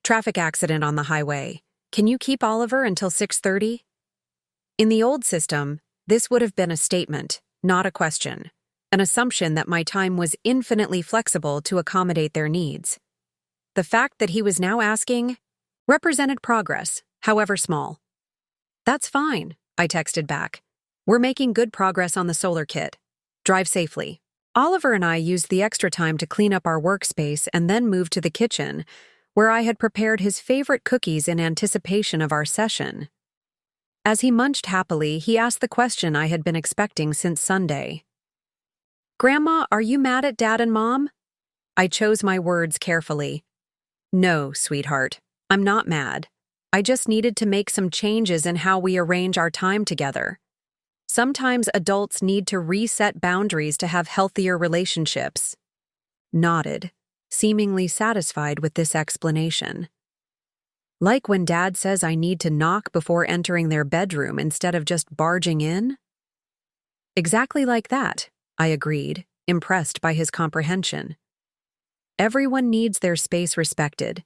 Speaker 1: Traffic accident on the highway. Can you keep Oliver until 6:30? In the old system, this would have been a statement, not a question, an assumption that my time was infinitely flexible to accommodate their needs. The fact that he was now asking represented progress, however small. "That's fine," I texted back. "We're making good progress on the solar kit. Drive safely." Oliver and I used the extra time to clean up our workspace and then moved to the kitchen, where I had prepared his favorite cookies in anticipation of our session. As he munched happily, he asked the question I had been expecting since Sunday. "Grandma, are you mad at Dad and Mom?" I chose my words carefully. "No, sweetheart, I'm not mad. I just needed to make some changes in how we arrange our time together. Sometimes adults need to reset boundaries to have healthier relationships." Nodded, seemingly satisfied with this explanation. Like when Dad says I need to knock before entering their bedroom instead of just barging in? Exactly like that, I agreed, impressed by his comprehension. Everyone needs their space respected,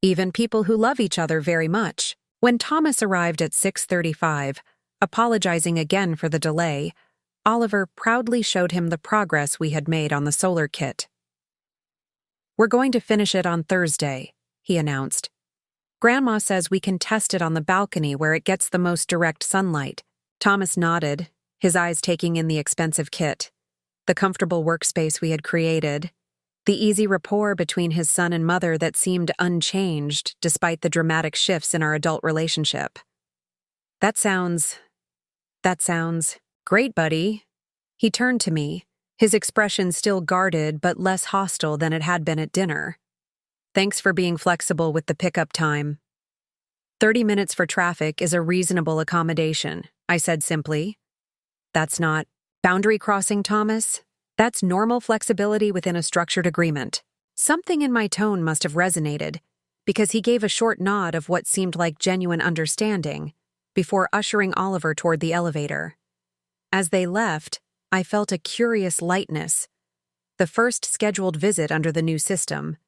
Speaker 1: even people who love each other very much. When Thomas arrived at 6:35, apologizing again for the delay, Oliver proudly showed him the progress we had made on the solar kit. "We're going to finish it on Thursday," he announced. "Grandma says we can test it on the balcony where it gets the most direct sunlight." Thomas nodded, his eyes taking in the expensive kit, the comfortable workspace we had created, the easy rapport between his son and mother that seemed unchanged despite the dramatic shifts in our adult relationship. That sounds great, buddy." He turned to me, his expression still guarded but less hostile than it had been at dinner. "Thanks for being flexible with the pickup time." 30 minutes for traffic is a reasonable accommodation, I said simply. "That's not boundary crossing, Thomas. That's normal flexibility within a structured agreement." Something in my tone must have resonated, because he gave a short nod of what seemed like genuine understanding, before ushering Oliver toward the elevator. As they left, I felt a curious lightness. The first scheduled visit under the new system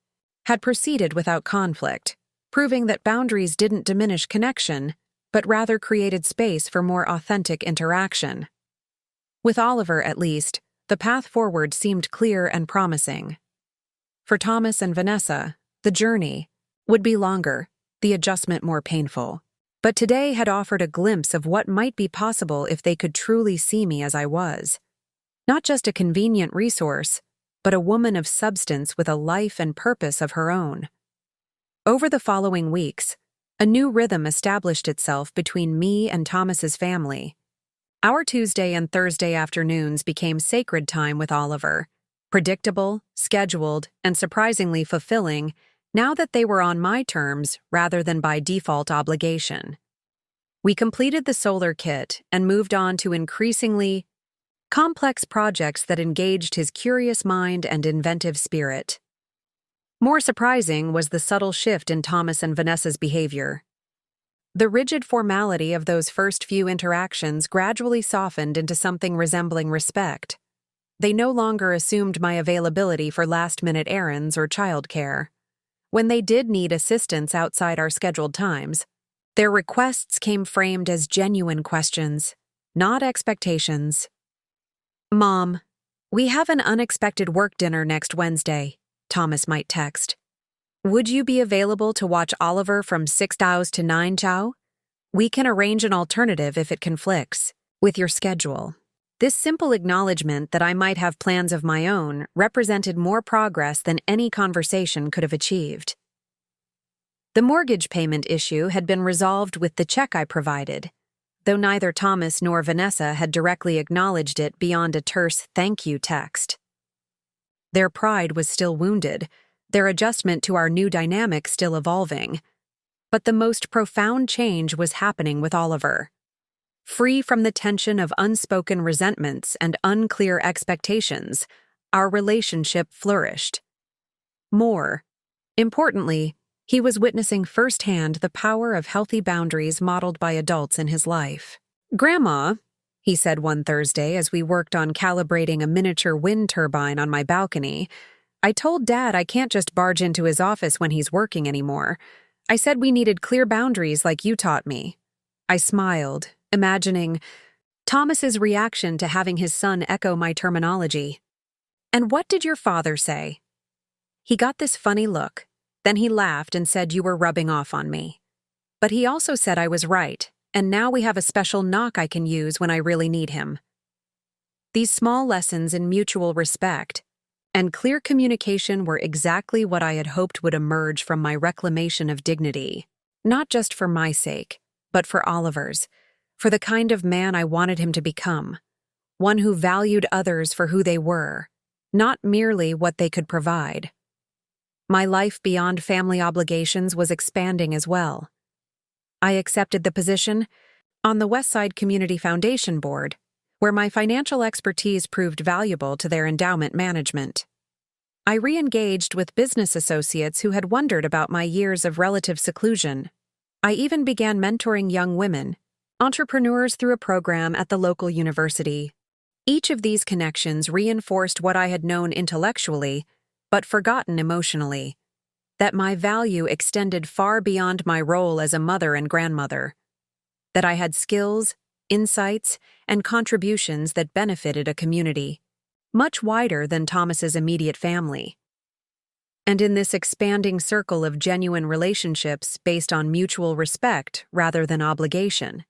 Speaker 1: had proceeded without conflict, proving that boundaries didn't diminish connection, but rather created space for more authentic interaction. With Oliver, at least, the path forward seemed clear and promising. For Thomas and Vanessa, the journey would be longer, the adjustment more painful. But today had offered a glimpse of what might be possible if they could truly see me as I was. Not just a convenient resource, but a woman of substance with a life and purpose of her own. Over the following weeks, a new rhythm established itself between me and Thomas's family. Our Tuesday and Thursday afternoons became sacred time with Oliver, predictable, scheduled, and surprisingly fulfilling now that they were on my terms rather than by default obligation. We completed the solar kit and moved on to increasingly complex projects that engaged his curious mind and inventive spirit. More surprising was the subtle shift in Thomas and Vanessa's behavior. The rigid formality of those first few interactions gradually softened into something resembling respect. They no longer assumed my availability for last-minute errands or childcare. When they did need assistance outside our scheduled times, their requests came framed as genuine questions, not expectations. "Mom, we have an unexpected work dinner next Wednesday," Thomas might text. "Would you be available to watch Oliver from 6 chow to 9 chow? We can arrange an alternative if it conflicts with your schedule." This simple acknowledgement that I might have plans of my own represented more progress than any conversation could have achieved. The mortgage payment issue had been resolved with the check I provided, though neither Thomas nor Vanessa had directly acknowledged it beyond a terse thank you text. Their pride was still wounded, their adjustment to our new dynamic still evolving. But the most profound change was happening with Oliver. Free from the tension of unspoken resentments and unclear expectations, our relationship flourished. More importantly, he was witnessing firsthand the power of healthy boundaries modeled by adults in his life. "Grandma," he said one Thursday as we worked on calibrating a miniature wind turbine on my balcony, "I told Dad I can't just barge into his office when he's working anymore. I said we needed clear boundaries like you taught me." I smiled, imagining Thomas's reaction to having his son echo my terminology. "And what did your father say?" He got this funny look, then he laughed and said you were rubbing off on me. But he also said I was right, and now we have a special knock I can use when I really need him. These small lessons in mutual respect and clear communication were exactly what I had hoped would emerge from my reclamation of dignity, not just for my sake, but for Oliver's, for the kind of man I wanted him to become, one who valued others for who they were, not merely what they could provide. My life beyond family obligations was expanding as well. I accepted the position on the Westside Community Foundation Board, where my financial expertise proved valuable to their endowment management. I re-engaged with business associates who had wondered about my years of relative seclusion. I even began mentoring young women, entrepreneurs through a program at the local university. Each of these connections reinforced what I had known intellectually, but forgotten emotionally, that my value extended far beyond my role as a mother and grandmother, that I had skills, insights, and contributions that benefited a community, much wider than Thomas's immediate family. And in this expanding circle of genuine relationships based on mutual respect rather than obligation,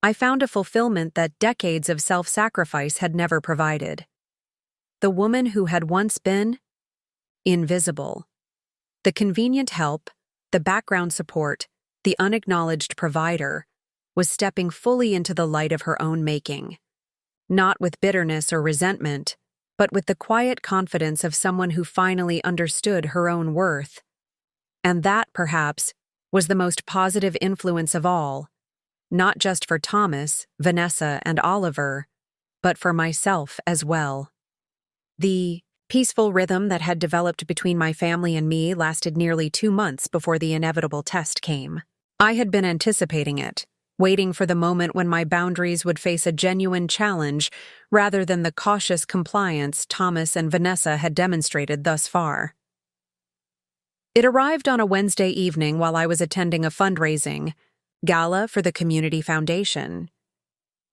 Speaker 1: I found a fulfillment that decades of self-sacrifice had never provided. The woman who had once been invisible, the convenient help, the background support, the unacknowledged provider, was stepping fully into the light of her own making, not with bitterness or resentment, but with the quiet confidence of someone who finally understood her own worth. And that, perhaps, was the most positive influence of all, not just for Thomas, Vanessa, and Oliver, but for myself as well. The peaceful rhythm that had developed between my family and me lasted nearly 2 months before the inevitable test came. I had been anticipating it, waiting for the moment when my boundaries would face a genuine challenge rather than the cautious compliance Thomas and Vanessa had demonstrated thus far. It arrived on a Wednesday evening while I was attending a fundraising gala for the Community Foundation.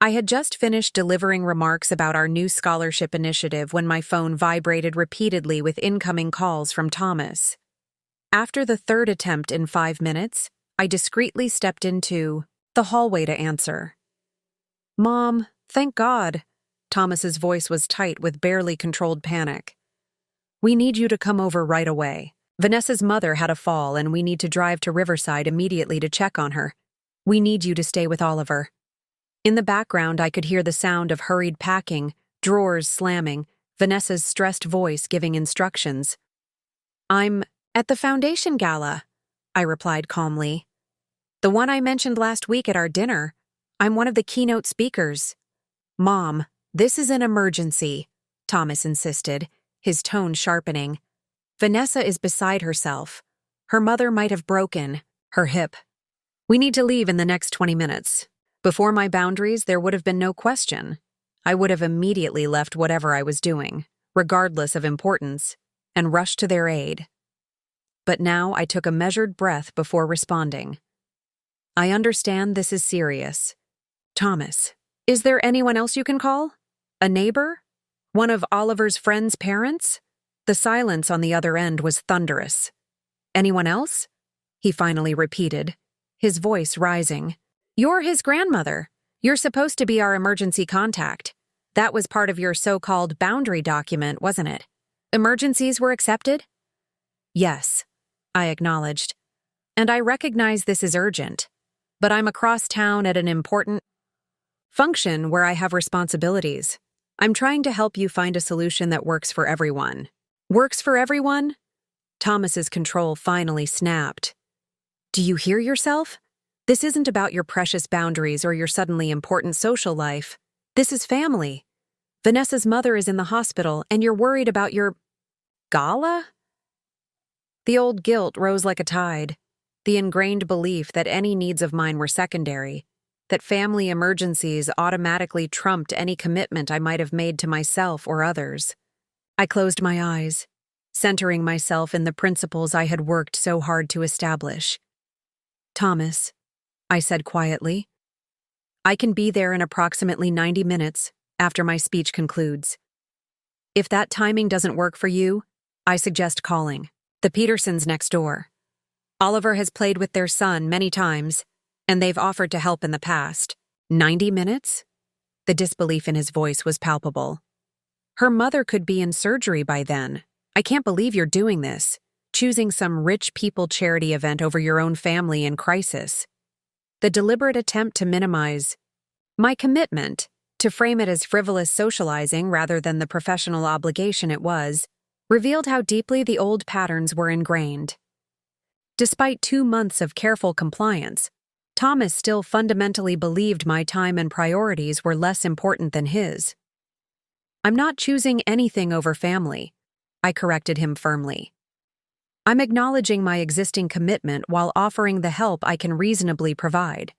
Speaker 1: I had just finished delivering remarks about our new scholarship initiative when my phone vibrated repeatedly with incoming calls from Thomas. After the third attempt in 5 minutes, I discreetly stepped into the hallway to answer. "Mom, thank God." Thomas's voice was tight with barely controlled panic. "We need you to come over right away. Vanessa's mother had a fall and we need to drive to Riverside immediately to check on her. We need you to stay with Oliver." In the background, I could hear the sound of hurried packing, drawers slamming, Vanessa's stressed voice giving instructions. "I'm at the foundation gala," I replied calmly. "The one I mentioned last week at our dinner. I'm one of the keynote speakers." "Mom, this is an emergency," Thomas insisted, his tone sharpening. "Vanessa is beside herself. Her mother might have broken her hip. We need to leave in the next 20 minutes. Before my boundaries, there would have been no question. I would have immediately left whatever I was doing, regardless of importance, and rushed to their aid. But now I took a measured breath before responding. "I understand this is serious. Thomas, is there anyone else you can call? A neighbor? One of Oliver's friends' parents?" The silence on the other end was thunderous. "Anyone else?" he finally repeated, his voice rising. "You're his grandmother. You're supposed to be our emergency contact. That was part of your so-called boundary document, wasn't it? Emergencies were accepted?" "Yes," I acknowledged. "And I recognize this is urgent. But I'm across town at an important function where I have responsibilities. I'm trying to help you find a solution that works for everyone." "Works for everyone?" Thomas's control finally snapped. "Do you hear yourself? This isn't about your precious boundaries or your suddenly important social life. This is family. Vanessa's mother is in the hospital, and you're worried about your gala?" The old guilt rose like a tide, the ingrained belief that any needs of mine were secondary, that family emergencies automatically trumped any commitment I might have made to myself or others. I closed my eyes, centering myself in the principles I had worked so hard to establish. "Thomas," I said quietly, "I can be there in approximately 90 minutes after my speech concludes. If that timing doesn't work for you, I suggest calling. The Petersons next door. Oliver has played with their son many times, and they've offered to help in the past." 90 minutes? The disbelief in his voice was palpable. "Her mother could be in surgery by then. I can't believe you're doing this, choosing some rich people charity event over your own family in crisis." The deliberate attempt to minimize my commitment, to frame it as frivolous socializing rather than the professional obligation it was, revealed how deeply the old patterns were ingrained. Despite 2 months of careful compliance, Thomas still fundamentally believed my time and priorities were less important than his. "I'm not choosing anything over family. I corrected him firmly. I'm acknowledging my existing commitment while offering the help I can reasonably provide.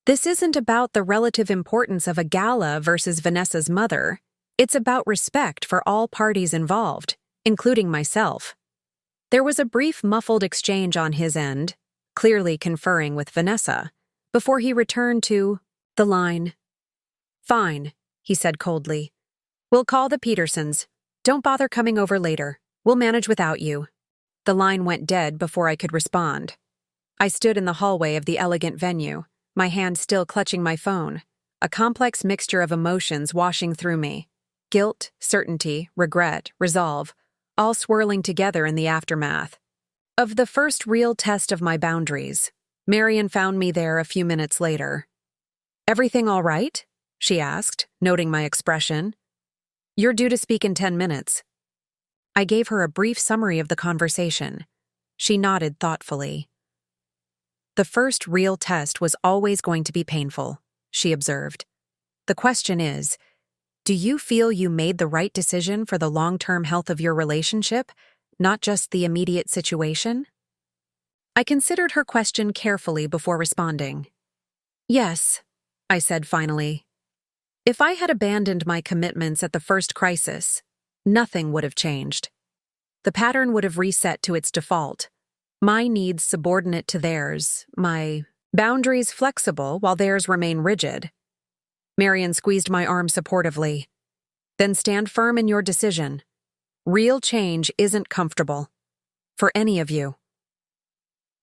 Speaker 1: This isn't about the relative importance of a gala versus Vanessa's mother. It's about respect for all parties involved, including myself. There was a brief muffled exchange on his end, clearly conferring with Vanessa, before he returned to the line. Fine, he said coldly. We'll call the Petersons. Don't bother coming over later. We'll manage without you. The line went dead before I could respond. I stood in the hallway of the elegant venue, my hand still clutching my phone, a complex mixture of emotions washing through me. Guilt, certainty, regret, resolve, all swirling together in the aftermath of the first real test of my boundaries. Marian found me there a few minutes later. Everything all right? She asked, noting my expression. You're due to speak in 10 minutes. I gave her a brief summary of the conversation. She nodded thoughtfully. The first real test was always going to be painful, she observed. The question is, do you feel you made the right decision for the long-term health of your relationship, not just the immediate situation? I considered her question carefully before responding. Yes, I said finally. If I had abandoned my commitments at the first crisis, nothing would have changed. The pattern would have reset to its default. My needs subordinate to theirs, my boundaries flexible while theirs remain rigid. Marian squeezed my arm supportively. Then stand firm in your decision. Real change isn't comfortable. For any of you.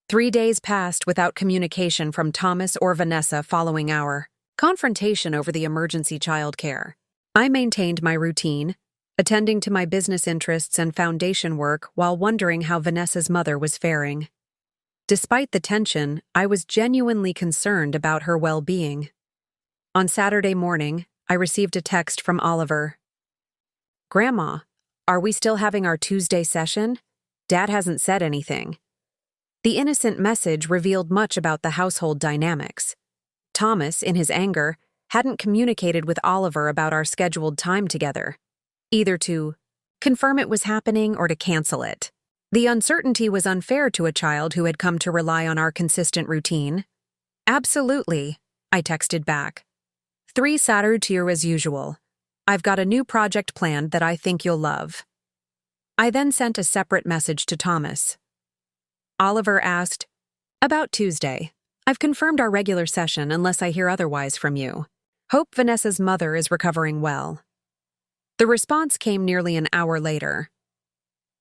Speaker 1: 3 days passed without communication from Thomas or Vanessa following our confrontation over the emergency childcare. I maintained my routine, attending to my business interests and foundation work while wondering how Vanessa's mother was faring. Despite the tension, I was genuinely concerned about her well-being. On Saturday morning, I received a text from Oliver. Grandma, are we still having our Tuesday session? Dad hasn't said anything. The innocent message revealed much about the household dynamics. Thomas, in his anger, hadn't communicated with Oliver about our scheduled time together, either to confirm it was happening or to cancel it. The uncertainty was unfair to a child who had come to rely on our consistent routine. Absolutely, I texted back. 3 Saturday to you as usual. I've got a new project planned that I think you'll love. I then sent a separate message to Thomas. Oliver asked, About Tuesday. I've confirmed our regular session unless I hear otherwise from you. Hope Vanessa's mother is recovering well. The response came nearly an hour later.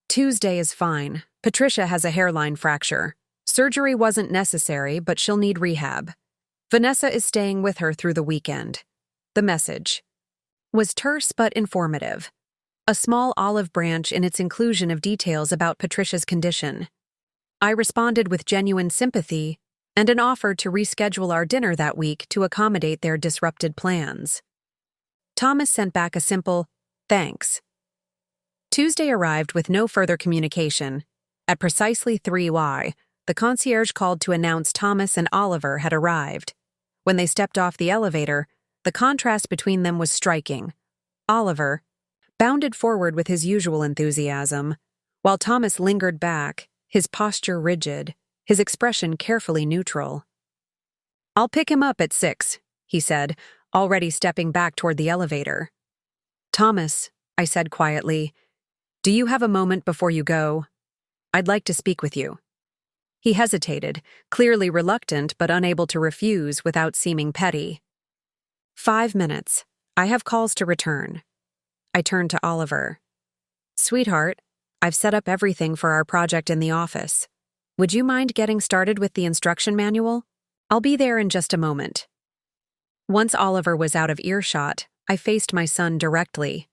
Speaker 1: Tuesday is fine. Patricia has a hairline fracture. Surgery wasn't necessary, but she'll need rehab. Vanessa is staying with her through the weekend. The message was terse but informative. A small olive branch in its inclusion of details about Patricia's condition. I responded with genuine sympathy and an offer to reschedule our dinner that week to accommodate their disrupted plans. Thomas sent back a simple, thanks. Tuesday arrived with no further communication. At precisely 3 the concierge called to announce Thomas and Oliver had arrived. When they stepped off the elevator, the contrast between them was striking. Oliver bounded forward with his usual enthusiasm, while Thomas lingered back, his posture rigid, his expression carefully neutral. I'll pick him up at 6, he said, already stepping back toward the elevator. Thomas, I said quietly, do you have a moment before you go? I'd like to speak with you. He hesitated, clearly reluctant but unable to refuse without seeming petty. 5 minutes. I have calls to return. I turned to Oliver. Sweetheart, I've set up everything for our project in the office. Would you mind getting started with the instruction manual? I'll be there in just a moment. Once Oliver was out of earshot, I faced my son directly.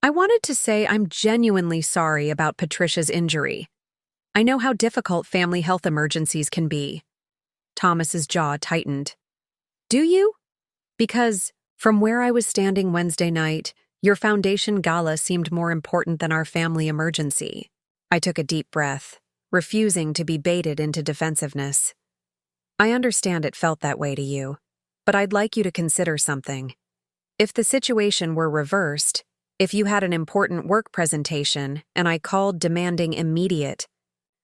Speaker 1: I wanted to say I'm genuinely sorry about Patricia's injury. I know how difficult family health emergencies can be. Thomas's jaw tightened. Do you? Because, from where I was standing Wednesday night, your foundation gala seemed more important than our family emergency. I took a deep breath, refusing to be baited into defensiveness. I understand it felt that way to you, but I'd like you to consider something. If the situation were reversed, if you had an important work presentation and I called demanding immediate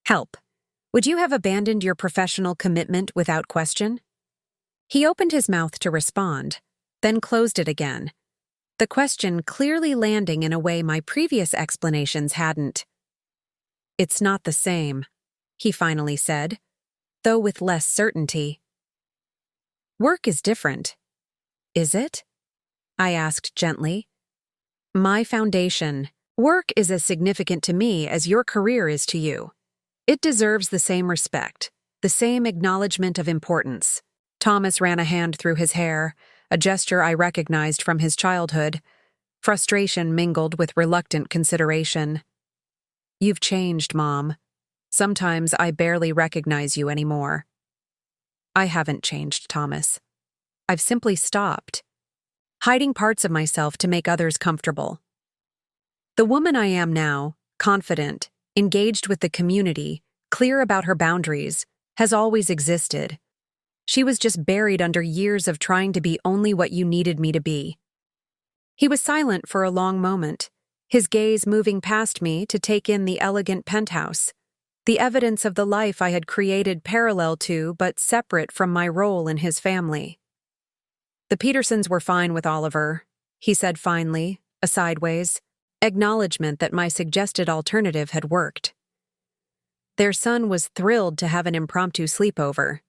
Speaker 1: help, would you have abandoned your professional commitment without question? He opened his mouth to respond, then closed it again, the question clearly landing in a way my previous explanations hadn't. It's not the same, he finally said, though with less certainty. Work is different. Is it? I asked gently. My foundation. Work is as significant to me as your career is to you. It deserves the same respect, the same acknowledgement of importance. Thomas ran a hand through his hair, a gesture I recognized from his childhood. Frustration mingled with reluctant consideration. You've changed, Mom. Sometimes I barely recognize you anymore. I haven't changed, Thomas. I've simply stopped, hiding parts of myself to make others comfortable. The woman I am now, confident, engaged with the community, clear about her boundaries, has always existed. She was just buried under years of trying to be only what you needed me to be. He was silent for a long moment, his gaze moving past me to take in the elegant penthouse, the evidence of the life I had created parallel to but separate from my role in his family. The Petersons were fine with Oliver, he said finally, a sideways acknowledgement that my suggested alternative had worked. Their son was thrilled to have an impromptu sleepover.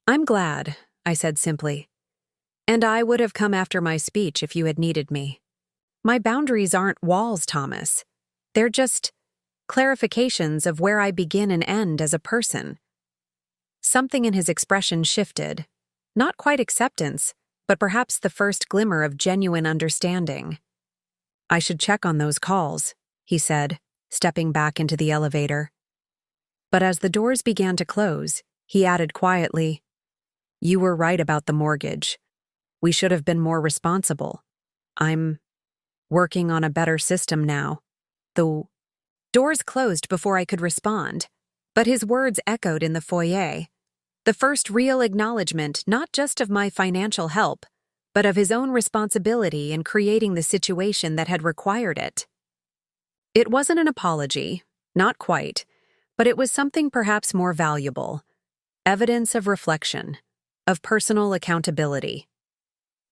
Speaker 1: I'm glad, I said simply. And I would have come after my speech if you had needed me. My boundaries aren't walls, Thomas. They're just clarifications of where I begin and end as a person. Something in his expression shifted. Not quite acceptance, but perhaps the first glimmer of genuine understanding. I should check on those calls, he said, stepping back into the elevator. But as the doors began to close, he added quietly, You were right about the mortgage. We should have been more responsible. I'm working on a better system now. The doors closed before I could respond, but his words echoed in the foyer. The first real acknowledgement not just of my financial help, but of his own responsibility in creating the situation that had required it. It wasn't an apology, not quite, but it was something perhaps more valuable, evidence of reflection, of personal accountability.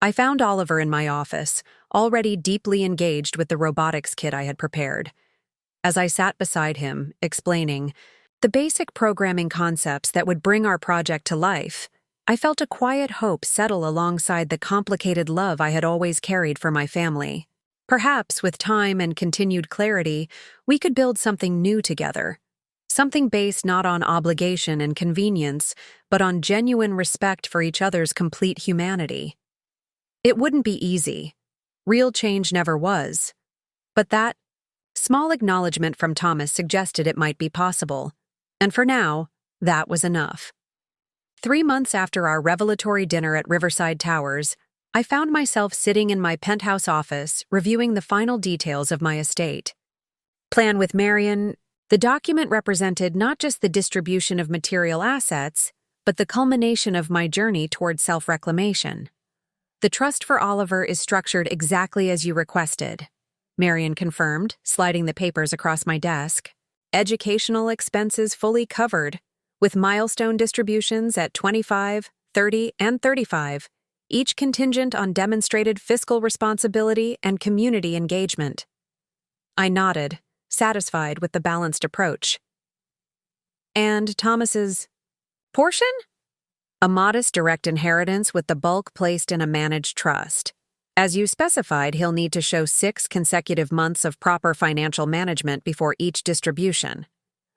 Speaker 1: I found Oliver in my office, already deeply engaged with the robotics kit I had prepared. As I sat beside him, explaining the basic programming concepts that would bring our project to life, I felt a quiet hope settle alongside the complicated love I had always carried for my family. Perhaps, with time and continued clarity, we could build something new together. Something based not on obligation and convenience, but on genuine respect for each other's complete humanity. It wouldn't be easy. Real change never was. But that small acknowledgement from Thomas suggested it might be possible. And for now, that was enough. 3 months after our revelatory dinner at Riverside Towers, I found myself sitting in my penthouse office reviewing the final details of my estate. Plan with Marion. The document represented not just the distribution of material assets, but the culmination of my journey toward self-reclamation. The trust for Oliver is structured exactly as you requested, Marion confirmed, sliding the papers across my desk. Educational expenses fully covered, with milestone distributions at 25, 30, and 35, each contingent on demonstrated fiscal responsibility and community engagement. I nodded, satisfied with the balanced approach. And Thomas's portion? A modest direct inheritance with the bulk placed in a managed trust. As you specified, he'll need to show 6 consecutive months of proper financial management before each distribution.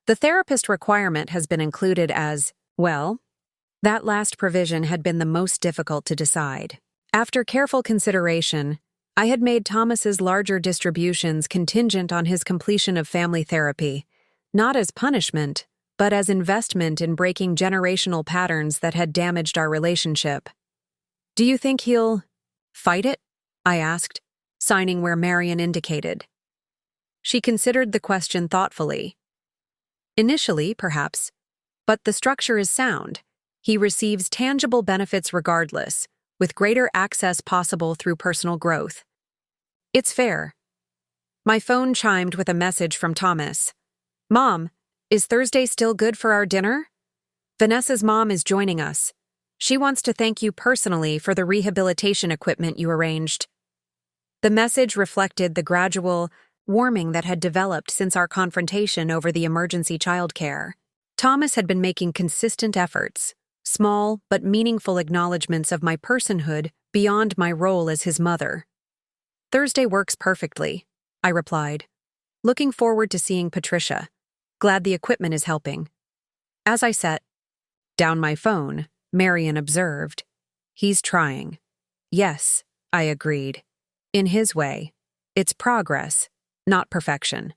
Speaker 1: The therapist requirement has been included as, well, that last provision had been the most difficult to decide. After careful consideration, I had made Thomas's larger distributions contingent on his completion of family therapy, not as punishment, but as investment in breaking generational patterns that had damaged our relationship. Do you think he'll fight it? I asked, signing where Marion indicated. She considered the question thoughtfully. Initially, perhaps, but the structure is sound. He receives tangible benefits regardless, with greater access possible through personal growth. It's fair. My phone chimed with a message from Thomas. Mom, is Thursday still good for our dinner? Vanessa's mom is joining us. She wants to thank you personally for the rehabilitation equipment you arranged. The message reflected the gradual warming that had developed since our confrontation over the emergency childcare. Thomas had been making consistent efforts, small but meaningful acknowledgments of my personhood beyond my role as his mother. Thursday works perfectly, I replied, looking forward to seeing Patricia. Glad the equipment is helping. As I set down my phone, Marion observed. He's trying. Yes, I agreed. In his way. It's progress, not perfection.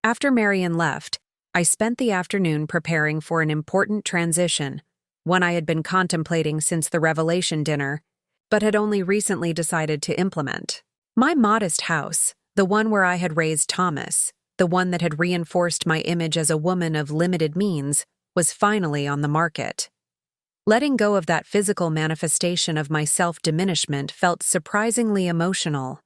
Speaker 1: After Marion left, I spent the afternoon preparing for an important transition, one I had been contemplating since the revelation dinner, but had only recently decided to implement. My modest house, the one where I had raised Thomas, the one that had reinforced my image as a woman of limited means, was finally on the market. Letting go of that physical manifestation of my self-diminishment felt surprisingly emotional.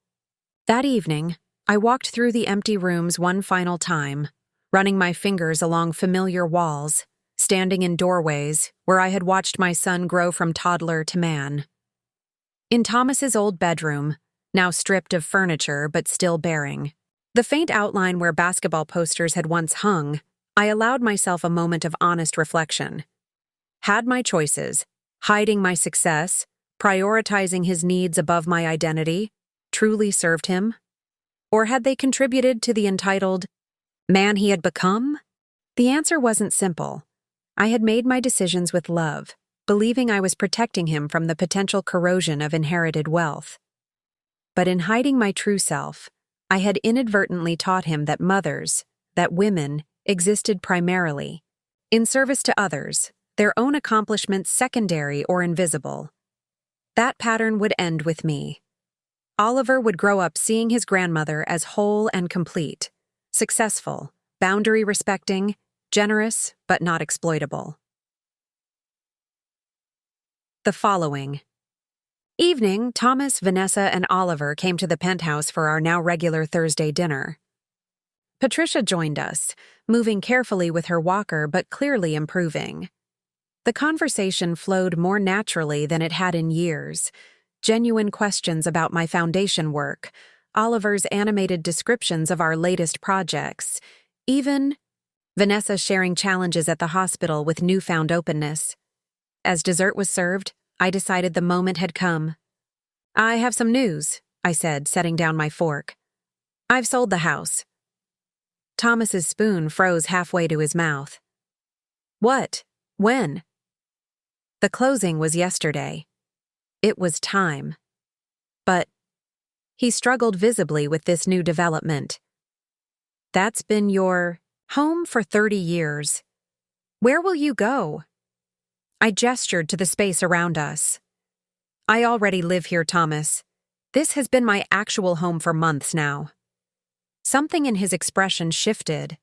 Speaker 1: That evening, I walked through the empty rooms one final time, running my fingers along familiar walls, standing in doorways where I had watched my son grow from toddler to man. In Thomas's old bedroom, now stripped of furniture but still bearing the faint outline where basketball posters had once hung, I allowed myself a moment of honest reflection. Had my choices, hiding my success, prioritizing his needs above my identity, truly served him? Or had they contributed to the entitled man he had become? The answer wasn't simple. I had made my decisions with love, believing I was protecting him from the potential corrosion of inherited wealth. But in hiding my true self, I had inadvertently taught him that mothers, that women, existed primarily in service to others, their own accomplishments secondary or invisible. That pattern would end with me. Oliver would grow up seeing his grandmother as whole and complete, successful, boundary-respecting, generous but not exploitable. The following evening, Thomas, Vanessa, and Oliver came to the penthouse for our now regular Thursday dinner. Patricia joined us, moving carefully with her walker but clearly improving. The conversation flowed more naturally than it had in years. Genuine questions about my foundation work, Oliver's animated descriptions of our latest projects, even Vanessa sharing challenges at the hospital with newfound openness. As dessert was served, I decided the moment had come. I have some news, I said, setting down my fork. I've sold the house. Thomas's spoon froze halfway to his mouth. What? When? The closing was yesterday. It was time. But he struggled visibly with this new development. That's been your home for 30 years. Where will you go? I gestured to the space around us. I already live here, Thomas. This has been my actual home for months now. Something in his expression shifted.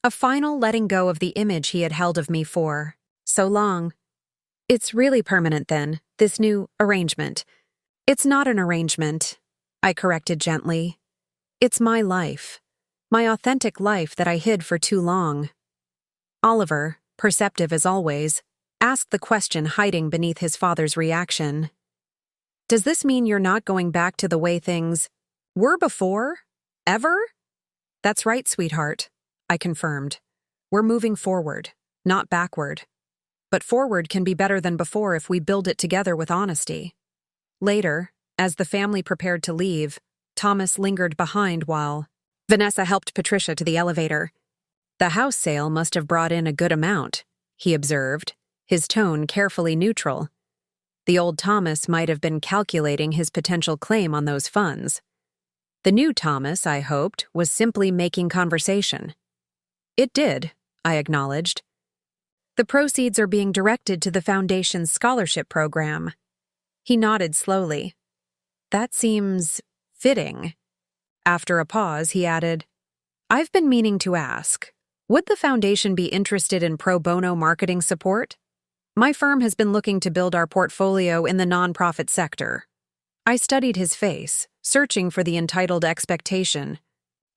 Speaker 1: A final letting go of the image he had held of me for so long. It's really permanent then, this new arrangement. It's not an arrangement, I corrected gently. It's my life. My authentic life that I hid for too long. Oliver, perceptive as always, asked the question hiding beneath his father's reaction. Does this mean you're not going back to the way things were before? Ever? That's right, sweetheart, I confirmed. We're moving forward, not backward. But forward can be better than before if we build it together with honesty. Later, as the family prepared to leave, Thomas lingered behind while Vanessa helped Patricia to the elevator. The house sale must have brought in a good amount, he observed, his tone carefully neutral. The old Thomas might have been calculating his potential claim on those funds. The new Thomas, I hoped, was simply making conversation. It did, I acknowledged. The proceeds are being directed to the Foundation's scholarship program. He nodded slowly. That seems fitting. After a pause, he added, I've been meaning to ask, would the Foundation be interested in pro bono marketing support? My firm has been looking to build our portfolio in the nonprofit sector. I studied his face, searching for the entitled expectation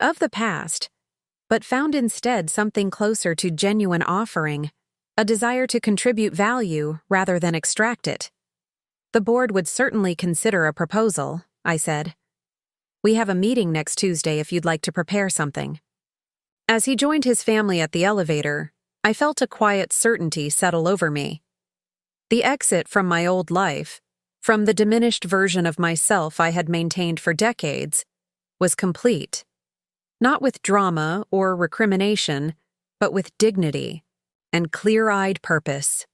Speaker 1: of the past, but found instead something closer to genuine offering, a desire to contribute value rather than extract it. The board would certainly consider a proposal, I said. We have a meeting next Tuesday if you'd like to prepare something. As he joined his family at the elevator, I felt a quiet certainty settle over me. The exit from my old life, from the diminished version of myself I had maintained for decades, was complete. Not with drama or recrimination, but with dignity and clear-eyed purpose.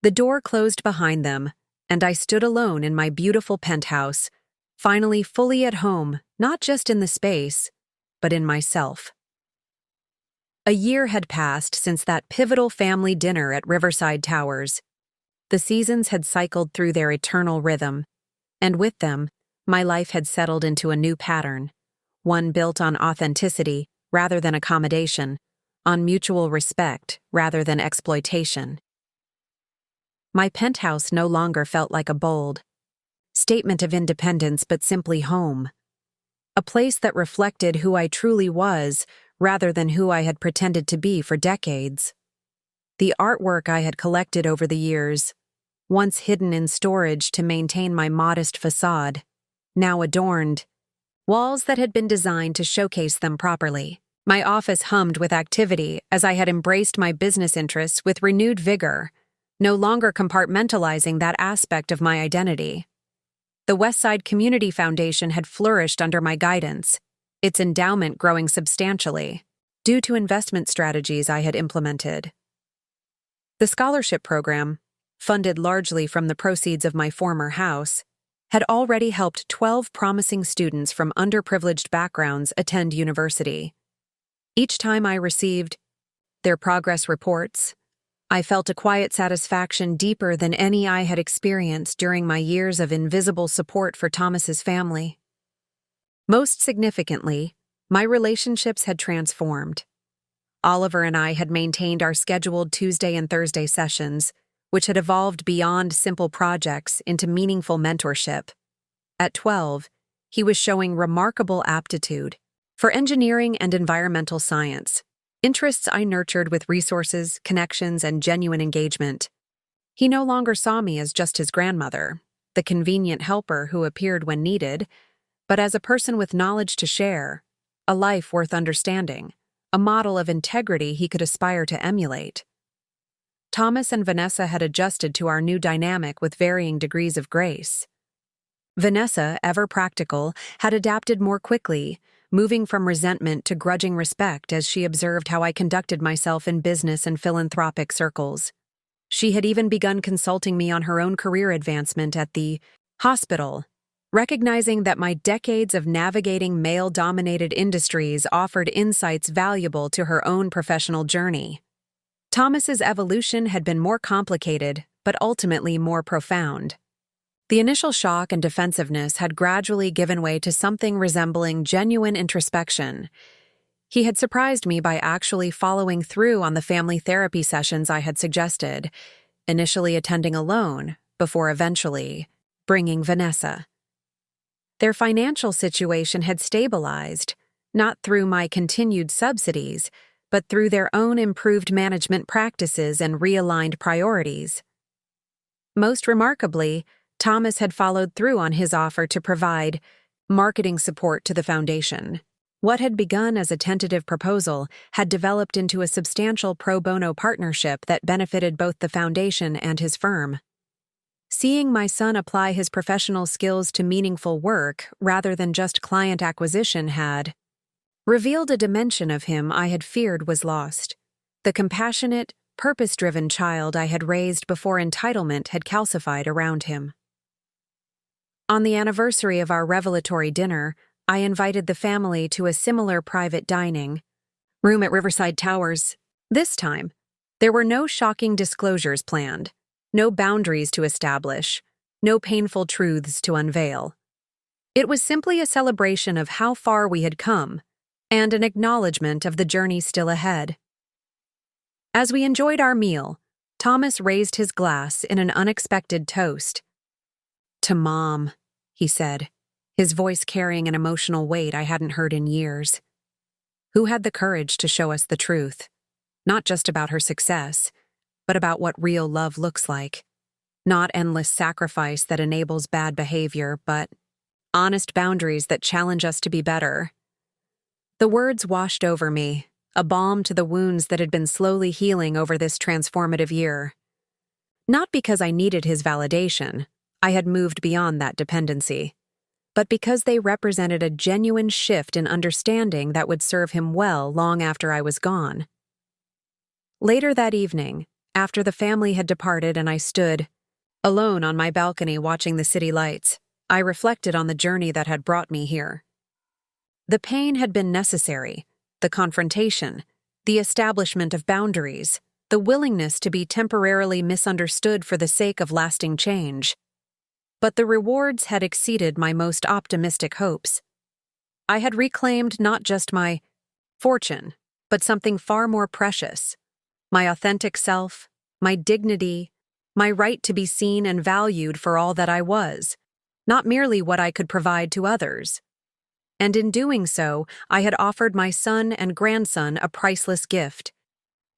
Speaker 1: The door closed behind them, and I stood alone in my beautiful penthouse, finally fully at home, not just in the space, but in myself. A year had passed since that pivotal family dinner at Riverside Towers. The seasons had cycled through their eternal rhythm, and with them, my life had settled into a new pattern, one built on authenticity rather than accommodation, on mutual respect rather than exploitation. My penthouse no longer felt like a bold statement of independence but simply home, a place that reflected who I truly was rather than who I had pretended to be for decades. The artwork I had collected over the years, once hidden in storage to maintain my modest facade, now adorned walls that had been designed to showcase them properly. My office hummed with activity as I had embraced my business interests with renewed vigor, no longer compartmentalizing that aspect of my identity. The Westside Community Foundation had flourished under my guidance, its endowment growing substantially, due to investment strategies I had implemented. The scholarship program, funded largely from the proceeds of my former house, had already helped 12 promising students from underprivileged backgrounds attend university. Each time I received their progress reports, I felt a quiet satisfaction deeper than any I had experienced during my years of invisible support for Thomas's family. Most significantly, my relationships had transformed. Oliver and I had maintained our scheduled Tuesday and Thursday sessions, which had evolved beyond simple projects into meaningful mentorship. At 12, he was showing remarkable aptitude for engineering and environmental science, interests I nurtured with resources, connections, and genuine engagement. He no longer saw me as just his grandmother, the convenient helper who appeared when needed, but as a person with knowledge to share, a life worth understanding, a model of integrity he could aspire to emulate. Thomas and Vanessa had adjusted to our new dynamic with varying degrees of grace. Vanessa, ever practical, had adapted more quickly, moving from resentment to grudging respect as she observed how I conducted myself in business and philanthropic circles. She had even begun consulting me on her own career advancement at the hospital, recognizing that my decades of navigating male-dominated industries offered insights valuable to her own professional journey. Thomas's evolution had been more complicated, but ultimately more profound. The initial shock and defensiveness had gradually given way to something resembling genuine introspection. He had surprised me by actually following through on the family therapy sessions I had suggested, initially attending alone, before eventually bringing Vanessa. Their financial situation had stabilized, not through my continued subsidies, but through their own improved management practices and realigned priorities. Most remarkably, Thomas had followed through on his offer to provide marketing support to the foundation. What had begun as a tentative proposal had developed into a substantial pro bono partnership that benefited both the foundation and his firm. Seeing my son apply his professional skills to meaningful work rather than just client acquisition had revealed a dimension of him I had feared was lost, the compassionate, purpose-driven child I had raised before entitlement had calcified around him. On the anniversary of our revelatory dinner, I invited the family to a similar private dining room at Riverside Towers. This time, there were no shocking disclosures planned, no boundaries to establish, no painful truths to unveil. It was simply a celebration of how far we had come, and an acknowledgement of the journey still ahead. As we enjoyed our meal, Thomas raised his glass in an unexpected toast To Mom, he said, his voice carrying an emotional weight I hadn't heard in years. Who had the courage to show us the truth, not just about her success, but about what real love looks like. Not endless sacrifice that enables bad behavior, but honest boundaries that challenge us to be better. The words washed over me, a balm to the wounds that had been slowly healing over this transformative year. Not because I needed his validation, I had moved beyond that dependency, but because they represented a genuine shift in understanding that would serve him well long after I was gone. Later that evening, after the family had departed and I stood, alone on my balcony watching the city lights, I reflected on the journey that had brought me here. The pain had been necessary, the confrontation, the establishment of boundaries, the willingness to be temporarily misunderstood for the sake of lasting change. But the rewards had exceeded my most optimistic hopes. I had reclaimed not just my fortune, but something far more precious: my authentic self, my dignity, my right to be seen and valued for all that I was, not merely what I could provide to others. And in doing so, I had offered my son and grandson a priceless gift: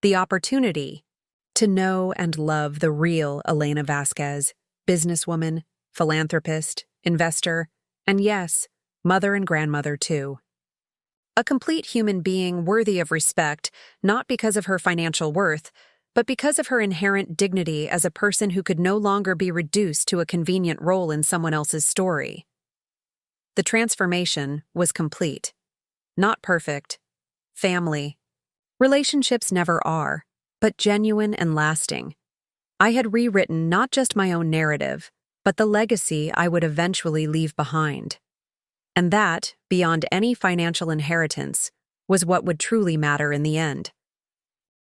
Speaker 1: the opportunity to know and love the real Elena Vasquez, businesswoman, philanthropist, investor, and yes, mother and grandmother too. A complete human being worthy of respect, not because of her financial worth, but because of her inherent dignity as a person who could no longer be reduced to a convenient role in someone else's story. The transformation was complete. Not perfect. Family. Relationships never are, but genuine and lasting. I had rewritten not just my own narrative, but the legacy I would eventually leave behind. And that, beyond any financial inheritance, was what would truly matter in the end.